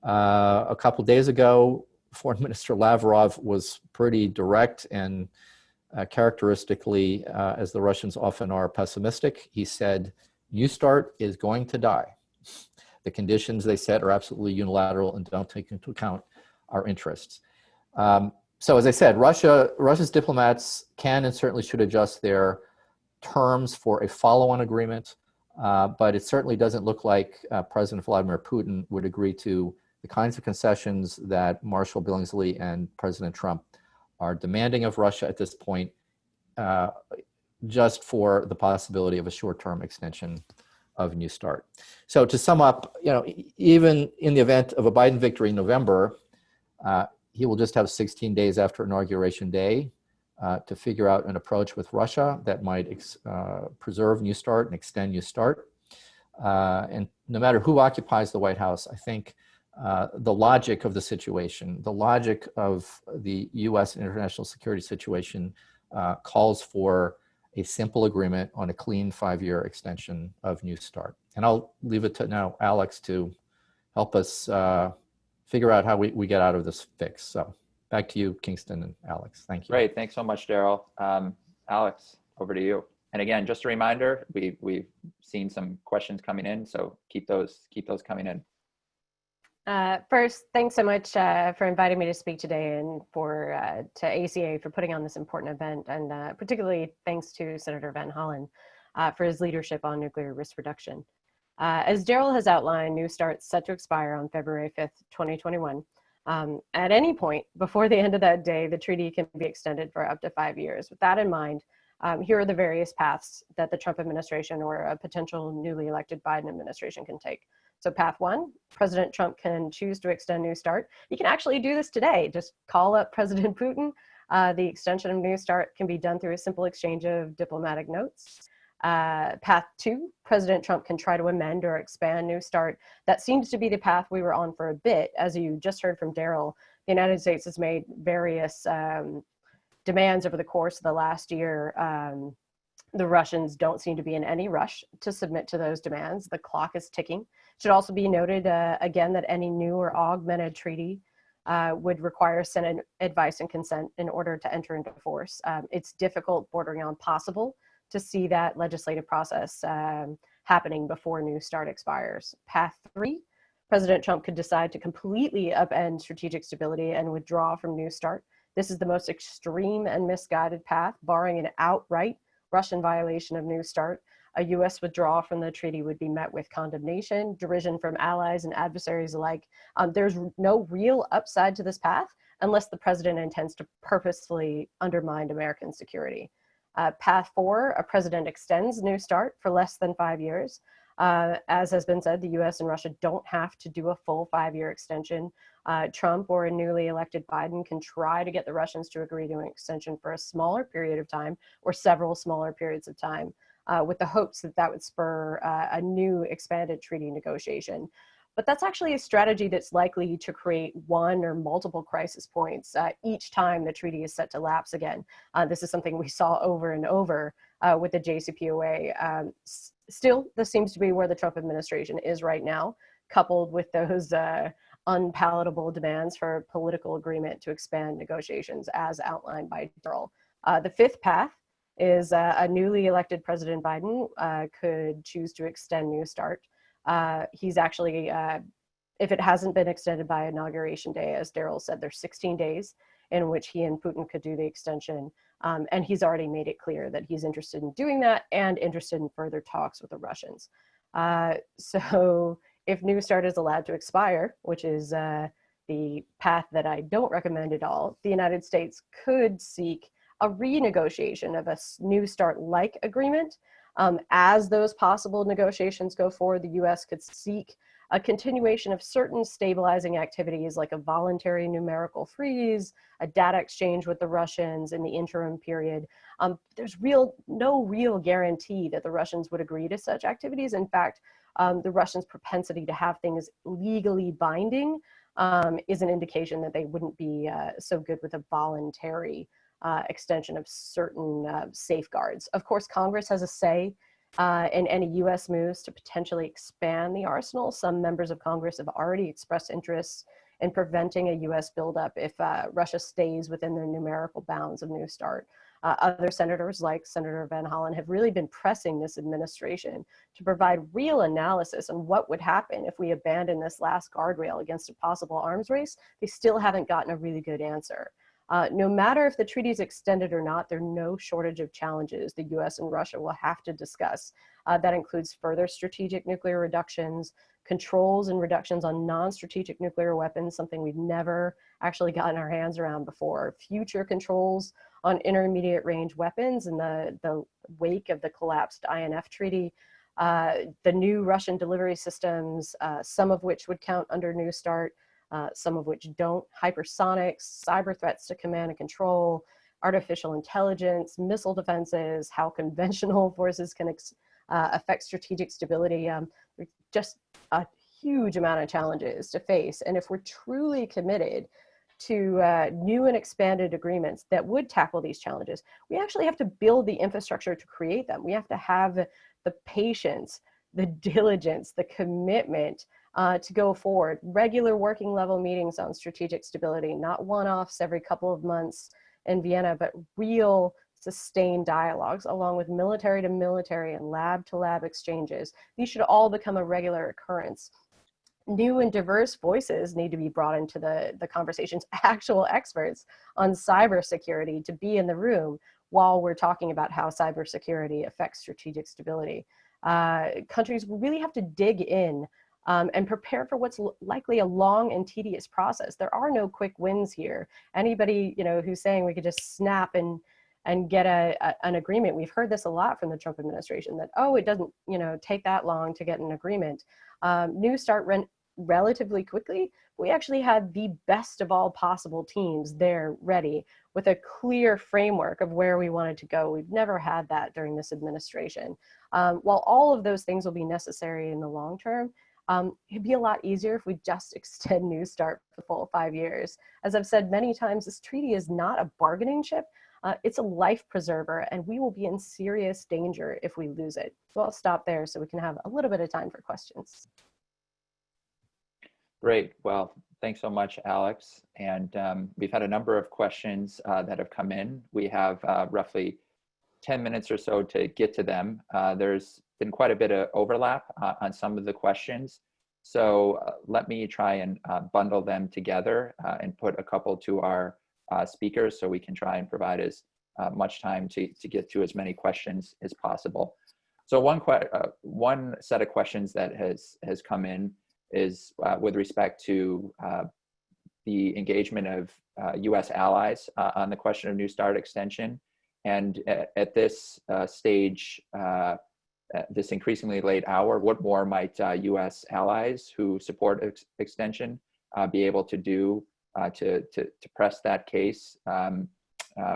A couple days ago, Foreign Minister Lavrov was pretty direct and characteristically, as the Russians often are, pessimistic. He said, New START is going to die. The conditions they set are absolutely unilateral and don't take into account our interests. So as I said, Russia's diplomats can and certainly should adjust their terms for a follow-on agreement, but it certainly doesn't look like President Vladimir Putin would agree to the kinds of concessions that Marshal Billingsley and President Trump are demanding of Russia at this point, just for the possibility of a short-term extension of New START. So to sum up, even in the event of a Biden victory in November, he will just have 16 days after Inauguration Day to figure out an approach with Russia that might preserve New START and extend New START. And no matter who occupies the White House, I think the logic of the situation, the logic of the U.S. international security situation calls for a simple agreement on a clean 5-year extension of New START. And I'll leave it to now Alex to help us figure out how we get out of this fix. So back to you, Kingston and Alex. Thank you. Great. Thanks so much, Daryl. Alex, over to you. And again, just a reminder, we've seen some questions coming in, so keep those coming in. First, thanks so much for inviting me to speak today, and to ACA for putting on this important event, and particularly thanks to Senator Van Hollen for his leadership on nuclear risk reduction. As Daryl has outlined, New START's set to expire on February 5th, 2021. At any point before the end of that day, the treaty can be extended for up to 5 years. With that in mind, here are the various paths that the Trump administration or a potential newly elected Biden administration can take. So path one, President Trump can choose to extend New START. You can actually do this today. Just call up President Putin. The extension of New START can be done through a simple exchange of diplomatic notes. Path two, President Trump can try to amend or expand New START. That seems to be the path we were on for a bit. As you just heard from Daryl, the United States has made various demands over the course of the last year. The Russians don't seem to be in any rush to submit to those demands. The clock is ticking. It should also be noted again that any new or augmented treaty would require Senate advice and consent in order to enter into force. It's difficult, bordering on possible, to see that legislative process happening before New START expires. Path three, President Trump could decide to completely upend strategic stability and withdraw from New START. This is the most extreme and misguided path, barring an outright Russian violation of New START. A US withdrawal from the treaty would be met with condemnation, derision from allies and adversaries alike. There's no real upside to this path unless the president intends to purposefully undermine American security. Path four, a president extends New START for less than 5 years. As has been said, the US and Russia don't have to do a full 5-year extension. Trump or a newly elected Biden can try to get the Russians to agree to an extension for a smaller period of time or several smaller periods of time, with the hopes that that would spur a new expanded treaty negotiation. But that's actually a strategy that's likely to create one or multiple crisis points each time the treaty is set to lapse again. This is something we saw over and over with the JCPOA. Still, this seems to be where the Trump administration is right now, coupled with those unpalatable demands for political agreement to expand negotiations as outlined by Daryl. The fifth path is a newly elected President Biden could choose to extend New START. He's actually, if it hasn't been extended by Inauguration Day, as Daryl said, there's 16 days in which he and Putin could do the extension. And he's already made it clear that he's interested in doing that and interested in further talks with the Russians. So if New START is allowed to expire, which is the path that I don't recommend at all, the United States could seek a renegotiation of a New START-like agreement. As those possible negotiations go forward, the US could seek a continuation of certain stabilizing activities like a voluntary numerical freeze, a data exchange with the Russians in the interim period. There's no real guarantee that the Russians would agree to such activities. In fact, the Russians' propensity to have things legally binding is an indication that they wouldn't be so good with a voluntary extension of certain safeguards. Of course, Congress has a say in any US moves to potentially expand the arsenal. Some members of Congress have already expressed interests in preventing a US buildup if Russia stays within the numerical bounds of New START. Other senators, like Senator Van Hollen, have really been pressing this administration to provide real analysis on what would happen if we abandon this last guardrail against a possible arms race. They still haven't gotten a really good answer. No matter if the treaty is extended or not, there are no shortage of challenges the US and Russia will have to discuss. That includes further strategic nuclear reductions, controls and reductions on non-strategic nuclear weapons, something we've never actually gotten our hands around before, future controls on intermediate range weapons in the wake of the collapsed INF treaty, the new Russian delivery systems, some of which would count under New START, some of which don't, hypersonics, cyber threats to command and control, artificial intelligence, missile defenses, how conventional forces can affect strategic stability. Just a huge amount of challenges to face. And if we're truly committed to new and expanded agreements that would tackle these challenges, we actually have to build the infrastructure to create them. We have to have the patience, the diligence, the commitment to go forward. Regular working level meetings on strategic stability, not one-offs every couple of months in Vienna, but real sustained dialogues along with military to military and lab to lab exchanges. These should all become a regular occurrence. New and diverse voices need to be brought into the conversations, actual experts on cybersecurity to be in the room while we're talking about how cybersecurity affects strategic stability. countries will really have to dig in and prepare for what's likely a long and tedious process. There are no quick wins here. Anybody, who's saying we could just snap and get an agreement. We've heard this a lot from the Trump administration that, oh, it doesn't, take that long to get an agreement. New START went relatively quickly. We actually had the best of all possible teams there ready with a clear framework of where we wanted to go. We've never had that during this administration. While all of those things will be necessary in the long term, it'd be a lot easier if we just extend New START for the full 5 years. As I've said many times, this treaty is not a bargaining chip. It's a life preserver, and we will be in serious danger if we lose it. So I'll stop there so we can have a little bit of time for questions. Great. Well, thanks so much, Alex. And we've had a number of questions that have come in. We have roughly 10 minutes or so to get to them. There's been quite a bit of overlap on some of the questions. So let me try and bundle them together and put a couple to our speakers so we can try and provide as much time to get to as many questions as possible. So one set of questions that has come in is with respect to the engagement of US allies on the question of New START extension. And at this stage, this increasingly late hour, what more might US allies who support extension be able to do to press that case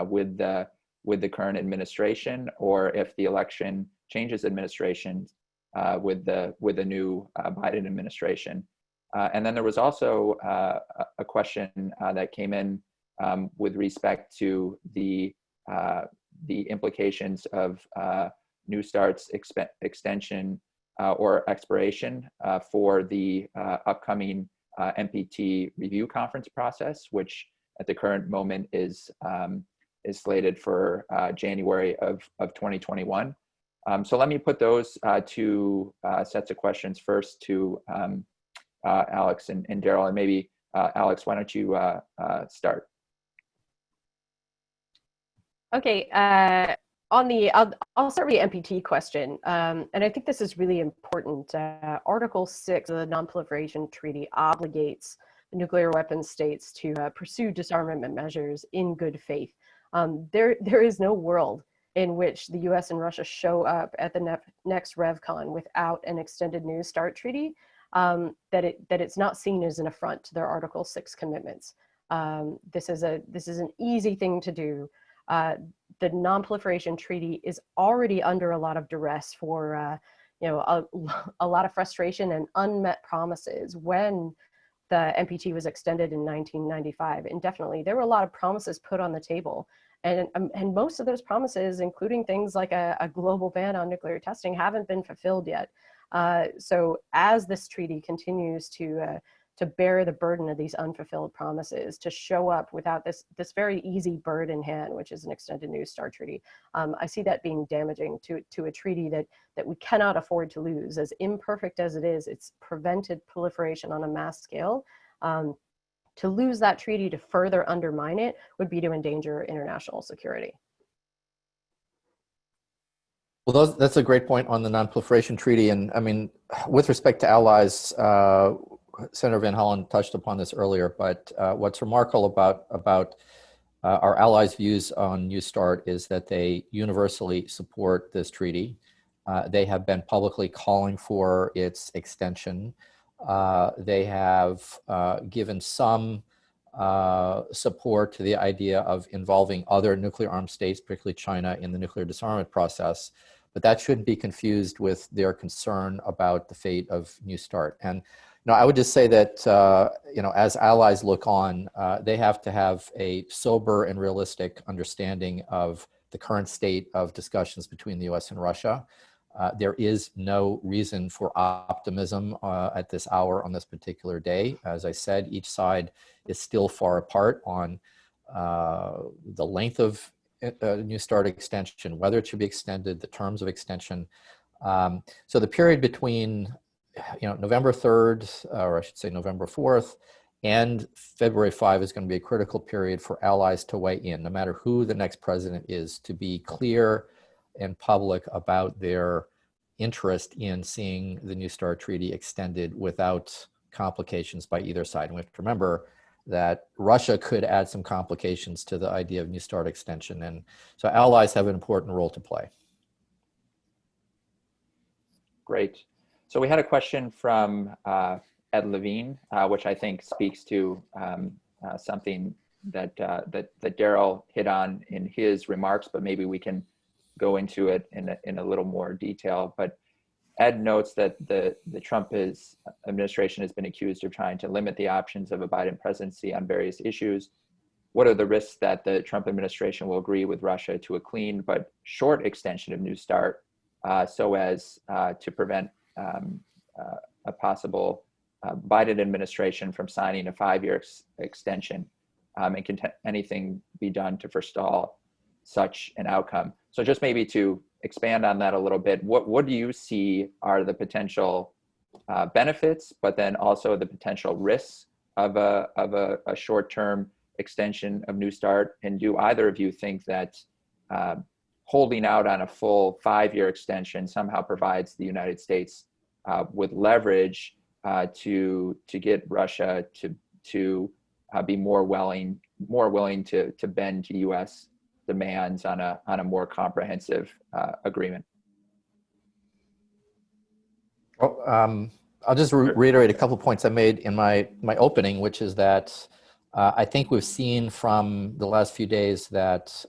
with the current administration, or if the election changes administration with the new Biden administration? And then there was also a question that came in with respect to the implications of New START's extension or expiration for the upcoming NPT review conference process, which at the current moment is slated for January of 2021. So let me put those two sets of questions first to Alex and Daryl, and maybe Alex, why don't you start? Okay, I'll start with the NPT question, and I think this is really important. Article 6 of the Non-Proliferation Treaty obligates the nuclear weapons states to pursue disarmament measures in good faith. There is no world in which the US and Russia show up at the next RevCon without an extended New START treaty, that it's not seen as an affront to their Article 6 commitments. This is an easy thing to do. The Non-Proliferation Treaty is already under a lot of duress for a lot of frustration and unmet promises. When the NPT was extended in 1995 indefinitely, there were a lot of promises put on the table. And most of those promises, including things like a global ban on nuclear testing, haven't been fulfilled yet. So as this treaty continues to bear the burden of these unfulfilled promises, to show up without this very easy bird in hand, which is an extended New START treaty, I see that being damaging to a treaty that we cannot afford to lose. As imperfect as it is, it's prevented proliferation on a mass scale. To lose that treaty, to further undermine it, would be to endanger international security. Well, that's a great point on the Non-Proliferation Treaty. And I mean, with respect to allies, Senator Van Hollen touched upon this earlier, but what's remarkable about our allies' views on New START is that they universally support this treaty. They have been publicly calling for its extension. They have given some support to the idea of involving other nuclear armed states, particularly China, in the nuclear disarmament process. But that shouldn't be confused with their concern about the fate of New START. And I would just say that as allies look on, they have to have a sober and realistic understanding of the current state of discussions between the US and Russia. There is no reason for optimism at this hour on this particular day. As I said, each side is still far apart on the length of New START extension, whether it should be extended, the terms of extension. So the period between November 3rd, or I should say November 4th, and February 5 is going to be a critical period for allies to weigh in, no matter who the next president is, to be clear and public about their interest in seeing the New START treaty extended without complications by either side. And we have to remember that Russia could add some complications to the idea of New START extension. And so allies have an important role to play. Great. So we had a question from Ed Levine, which I think speaks to something that Daryl hit on in his remarks, but maybe we can go into it in a little more detail. But Ed notes that the Trump administration has been accused of trying to limit the options of a Biden presidency on various issues. What are the risks that the Trump administration will agree with Russia to a clean but short extension of New START so as to prevent a possible Biden administration from signing a 5-year extension? And can anything be done to forestall such an outcome? So just maybe to expand on that a little bit, what do you see are the potential benefits, but then also the potential risks of a short-term extension of New START? And do either of you think that holding out on a full 5-year extension somehow provides the United States with leverage to get Russia to be more willing to bend to U.S. demands on a more comprehensive agreement? Well, I'll just reiterate a couple of points I made in my opening, which is that I think we've seen from the last few days that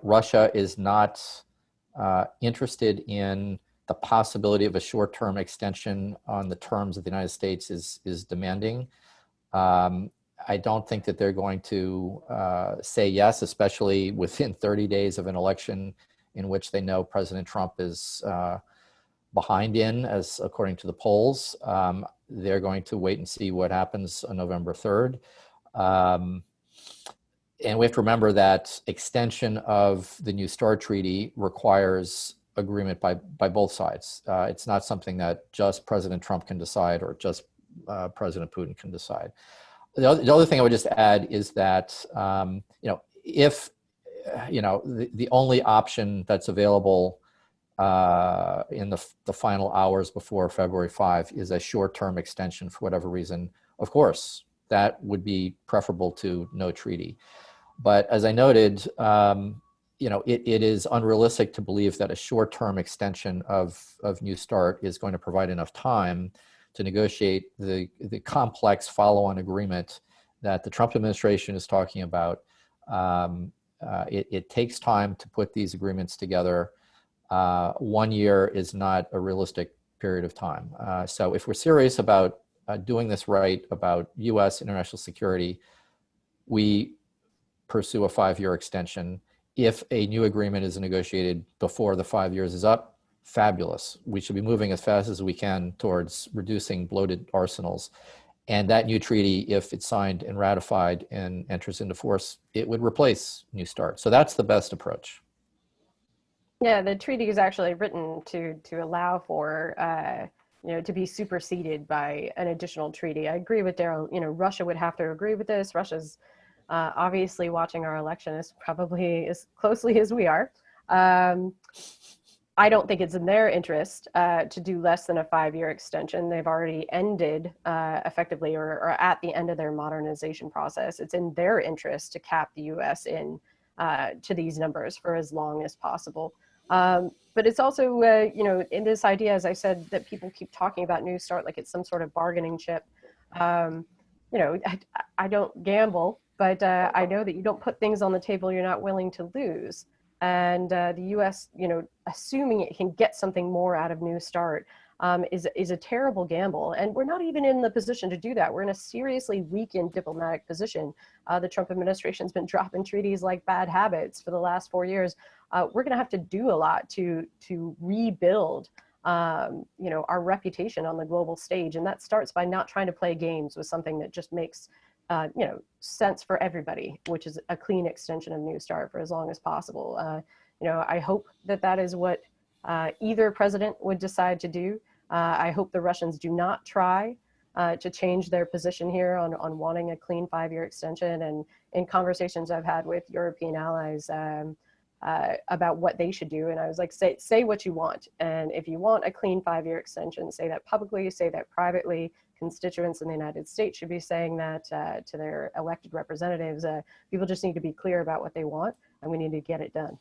Russia is not interested in the possibility of a short-term extension on the terms that the United States is demanding. I don't think that they're going to say yes, especially within 30 days of an election in which they know President Trump is behind in, as according to the polls. They're going to wait and see what happens on November 3rd. And we have to remember that extension of the New START treaty requires agreement by both sides. It's not something that just President Trump can decide or just President Putin can decide. The other thing I would just add is that, if, the only option that's available in the final hours before February 5 is a short-term extension for whatever reason, of course, that would be preferable to no treaty. But as I noted, it is unrealistic to believe that a short-term extension of New START is going to provide enough time to negotiate the complex follow-on agreement that the Trump administration is talking about. It takes time to put these agreements together. 1 year is not a realistic period of time. So if we're serious about doing this right, about U.S. international security, we pursue a 5-year extension. If a new agreement is negotiated before the 5 years is up, fabulous. We should be moving as fast as we can towards reducing bloated arsenals. And that new treaty, if it's signed and ratified and enters into force, it would replace New START. So that's the best approach. Yeah, the treaty is actually written to allow for, to be superseded by an additional treaty. I agree with Daryl. Russia would have to agree with this. Russia's obviously watching our election as probably as closely as we are. I don't think it's in their interest to do less than a 5-year extension. They've already ended effectively or at the end of their modernization process. It's in their interest to cap the U.S. in to these numbers for as long as possible. But it's also, in this idea, as I said, that people keep talking about New START like it's some sort of bargaining chip. I don't gamble, but I know that you don't put things on the table you're not willing to lose. And the U.S., assuming it can get something more out of New START is a terrible gamble. And we're not even in the position to do that. We're in a seriously weakened diplomatic position. The Trump administration's been dropping treaties like bad habits for the last 4 years. We're going to have to do a lot to rebuild our reputation on the global stage. And that starts by not trying to play games with something that just makes sense for everybody, which is a clean extension of New START for as long as possible. I hope that is what either president would decide to do. I hope the Russians do not try to change their position here on wanting a clean 5-year extension. And in conversations I've had with European allies, about what they should do. And I was like, say what you want. And if you want a clean 5-year extension, say that publicly, say that privately. Constituents in the United States should be saying that to their elected representatives. People just need to be clear about what they want, and we need to get it done.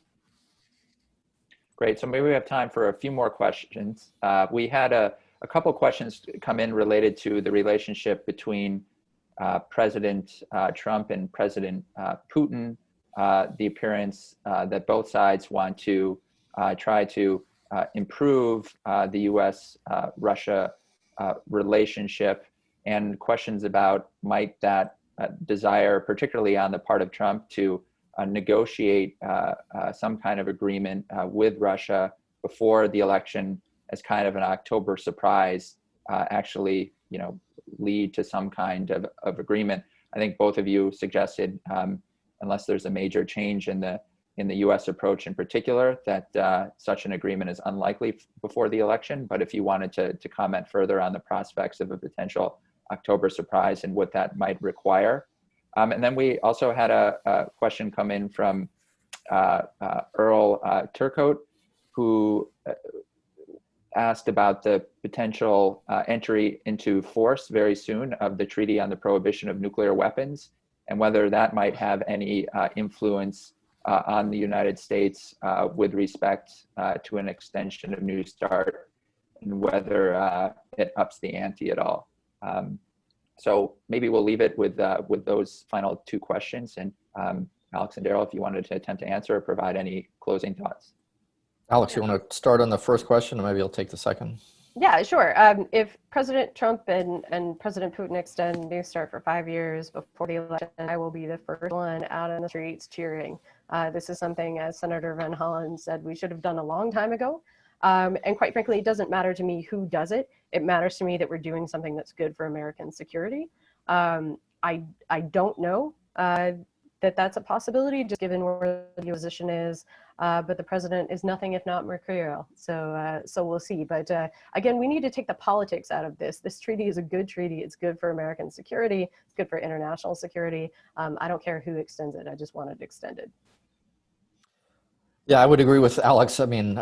Great. So maybe we have time for a few more questions. We had a couple questions come in related to the relationship between President Trump and President Putin, the appearance that both sides want to try to improve the U.S.-Russia relationship, and questions about might that desire, particularly on the part of Trump, to negotiate some kind of agreement with Russia before the election as kind of an October surprise, actually, lead to some kind of agreement. I think both of you suggested, unless there's a major change in the U.S. approach in particular, that such an agreement is unlikely before the election. But if you wanted to comment further on the prospects of a potential October surprise and what that might require. And then we also had a question come in from Earl Turcotte, who asked about the potential entry into force very soon of the Treaty on the Prohibition of Nuclear Weapons, and whether that might have any influence on the United States with respect to an extension of New START, and whether it ups the ante at all. So maybe we'll leave it with those final two questions. And Alex and Daryl, if you wanted to attempt to answer or provide any closing thoughts. Alex, you want to start on the first question, or maybe I'll take the second? Yeah, sure. If President Trump and President Putin extend New START for 5 years before the election, I will be the first one out in the streets cheering. This is something, as Senator Van Hollen said, we should have done a long time ago. And quite frankly, it doesn't matter to me who does it. It matters to me that we're doing something that's good for American security. I don't know that that's a possibility, just given where the position is. But the president is nothing if not mercurial. So we'll see. But again, we need to take the politics out of this. This treaty is a good treaty. It's good for American security. It's good for international security. I don't care who extends it. I just want it extended. Yeah, I would agree with Alex. I mean,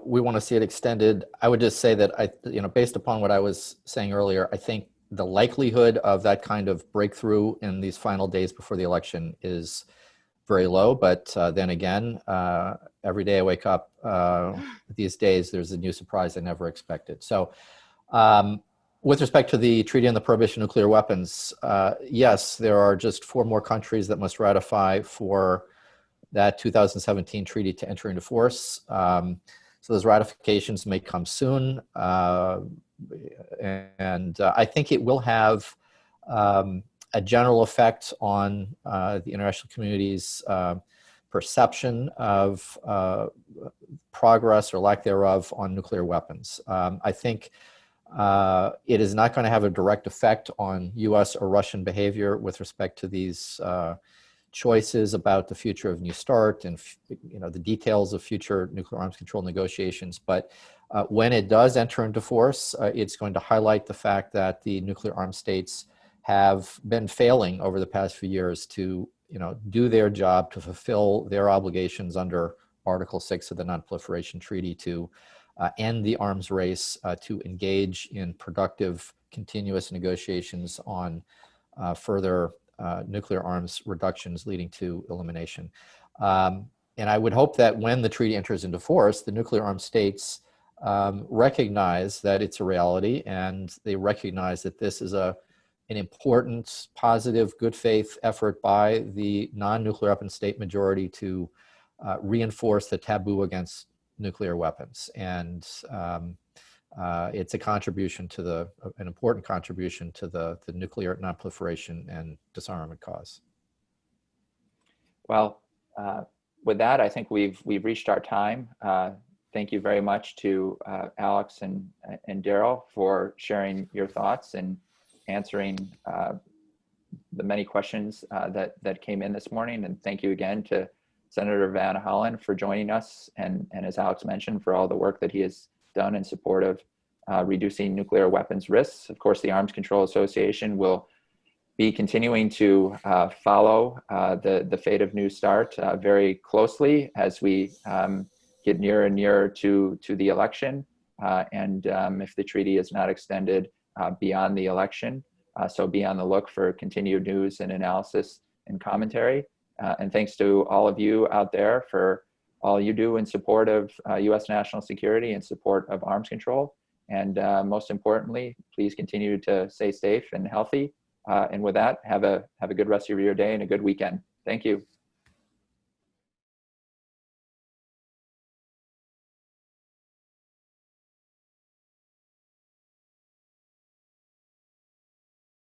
we want to see it extended. I would just say that based upon what I was saying earlier, I think the likelihood of that kind of breakthrough in these final days before the election is very low. But then again, every day I wake up these days, there's a new surprise I never expected. So with respect to the Treaty on the Prohibition of Nuclear Weapons, yes, there are just 4 more countries that must ratify for that 2017 treaty to enter into force. So those ratifications may come soon. And I think it will have a general effect on the international community's perception of progress or lack thereof on nuclear weapons. I think it is not going to have a direct effect on US or Russian behavior with respect to these choices about the future of New START and the details of future nuclear arms control negotiations. But when it does enter into force, it's going to highlight the fact that the nuclear armed states have been failing over the past few years to do their job, to fulfill their obligations under Article 6 of the Non-Proliferation Treaty to end the arms race, to engage in productive, continuous negotiations on further nuclear arms reductions leading to elimination. And I would hope that when the treaty enters into force, the nuclear armed states recognize that it's a reality, and they recognize that this is an important, positive, good faith effort by the non-nuclear weapon state majority to reinforce the taboo against nuclear weapons. And it's a contribution to an important contribution to the nuclear non-proliferation and disarmament cause. Well, with that, I think we've reached our time. Thank you very much to Alex and Daryl for sharing your thoughts and answering the many questions that came in this morning. And thank you again to Senator Van Hollen for joining us, and as Alex mentioned, for all the work that he has done in support of reducing nuclear weapons risks. Of course, the Arms Control Association will be continuing to follow the fate of New START very closely as we get nearer and nearer to the election, and if the treaty is not extended beyond the election. So be on the look for continued news and analysis and commentary. And thanks to all of you out there for all you do in support of U.S. national security and support of arms control. And most importantly, please continue to stay safe and healthy. And with that, have a good rest of your day and a good weekend. Thank you.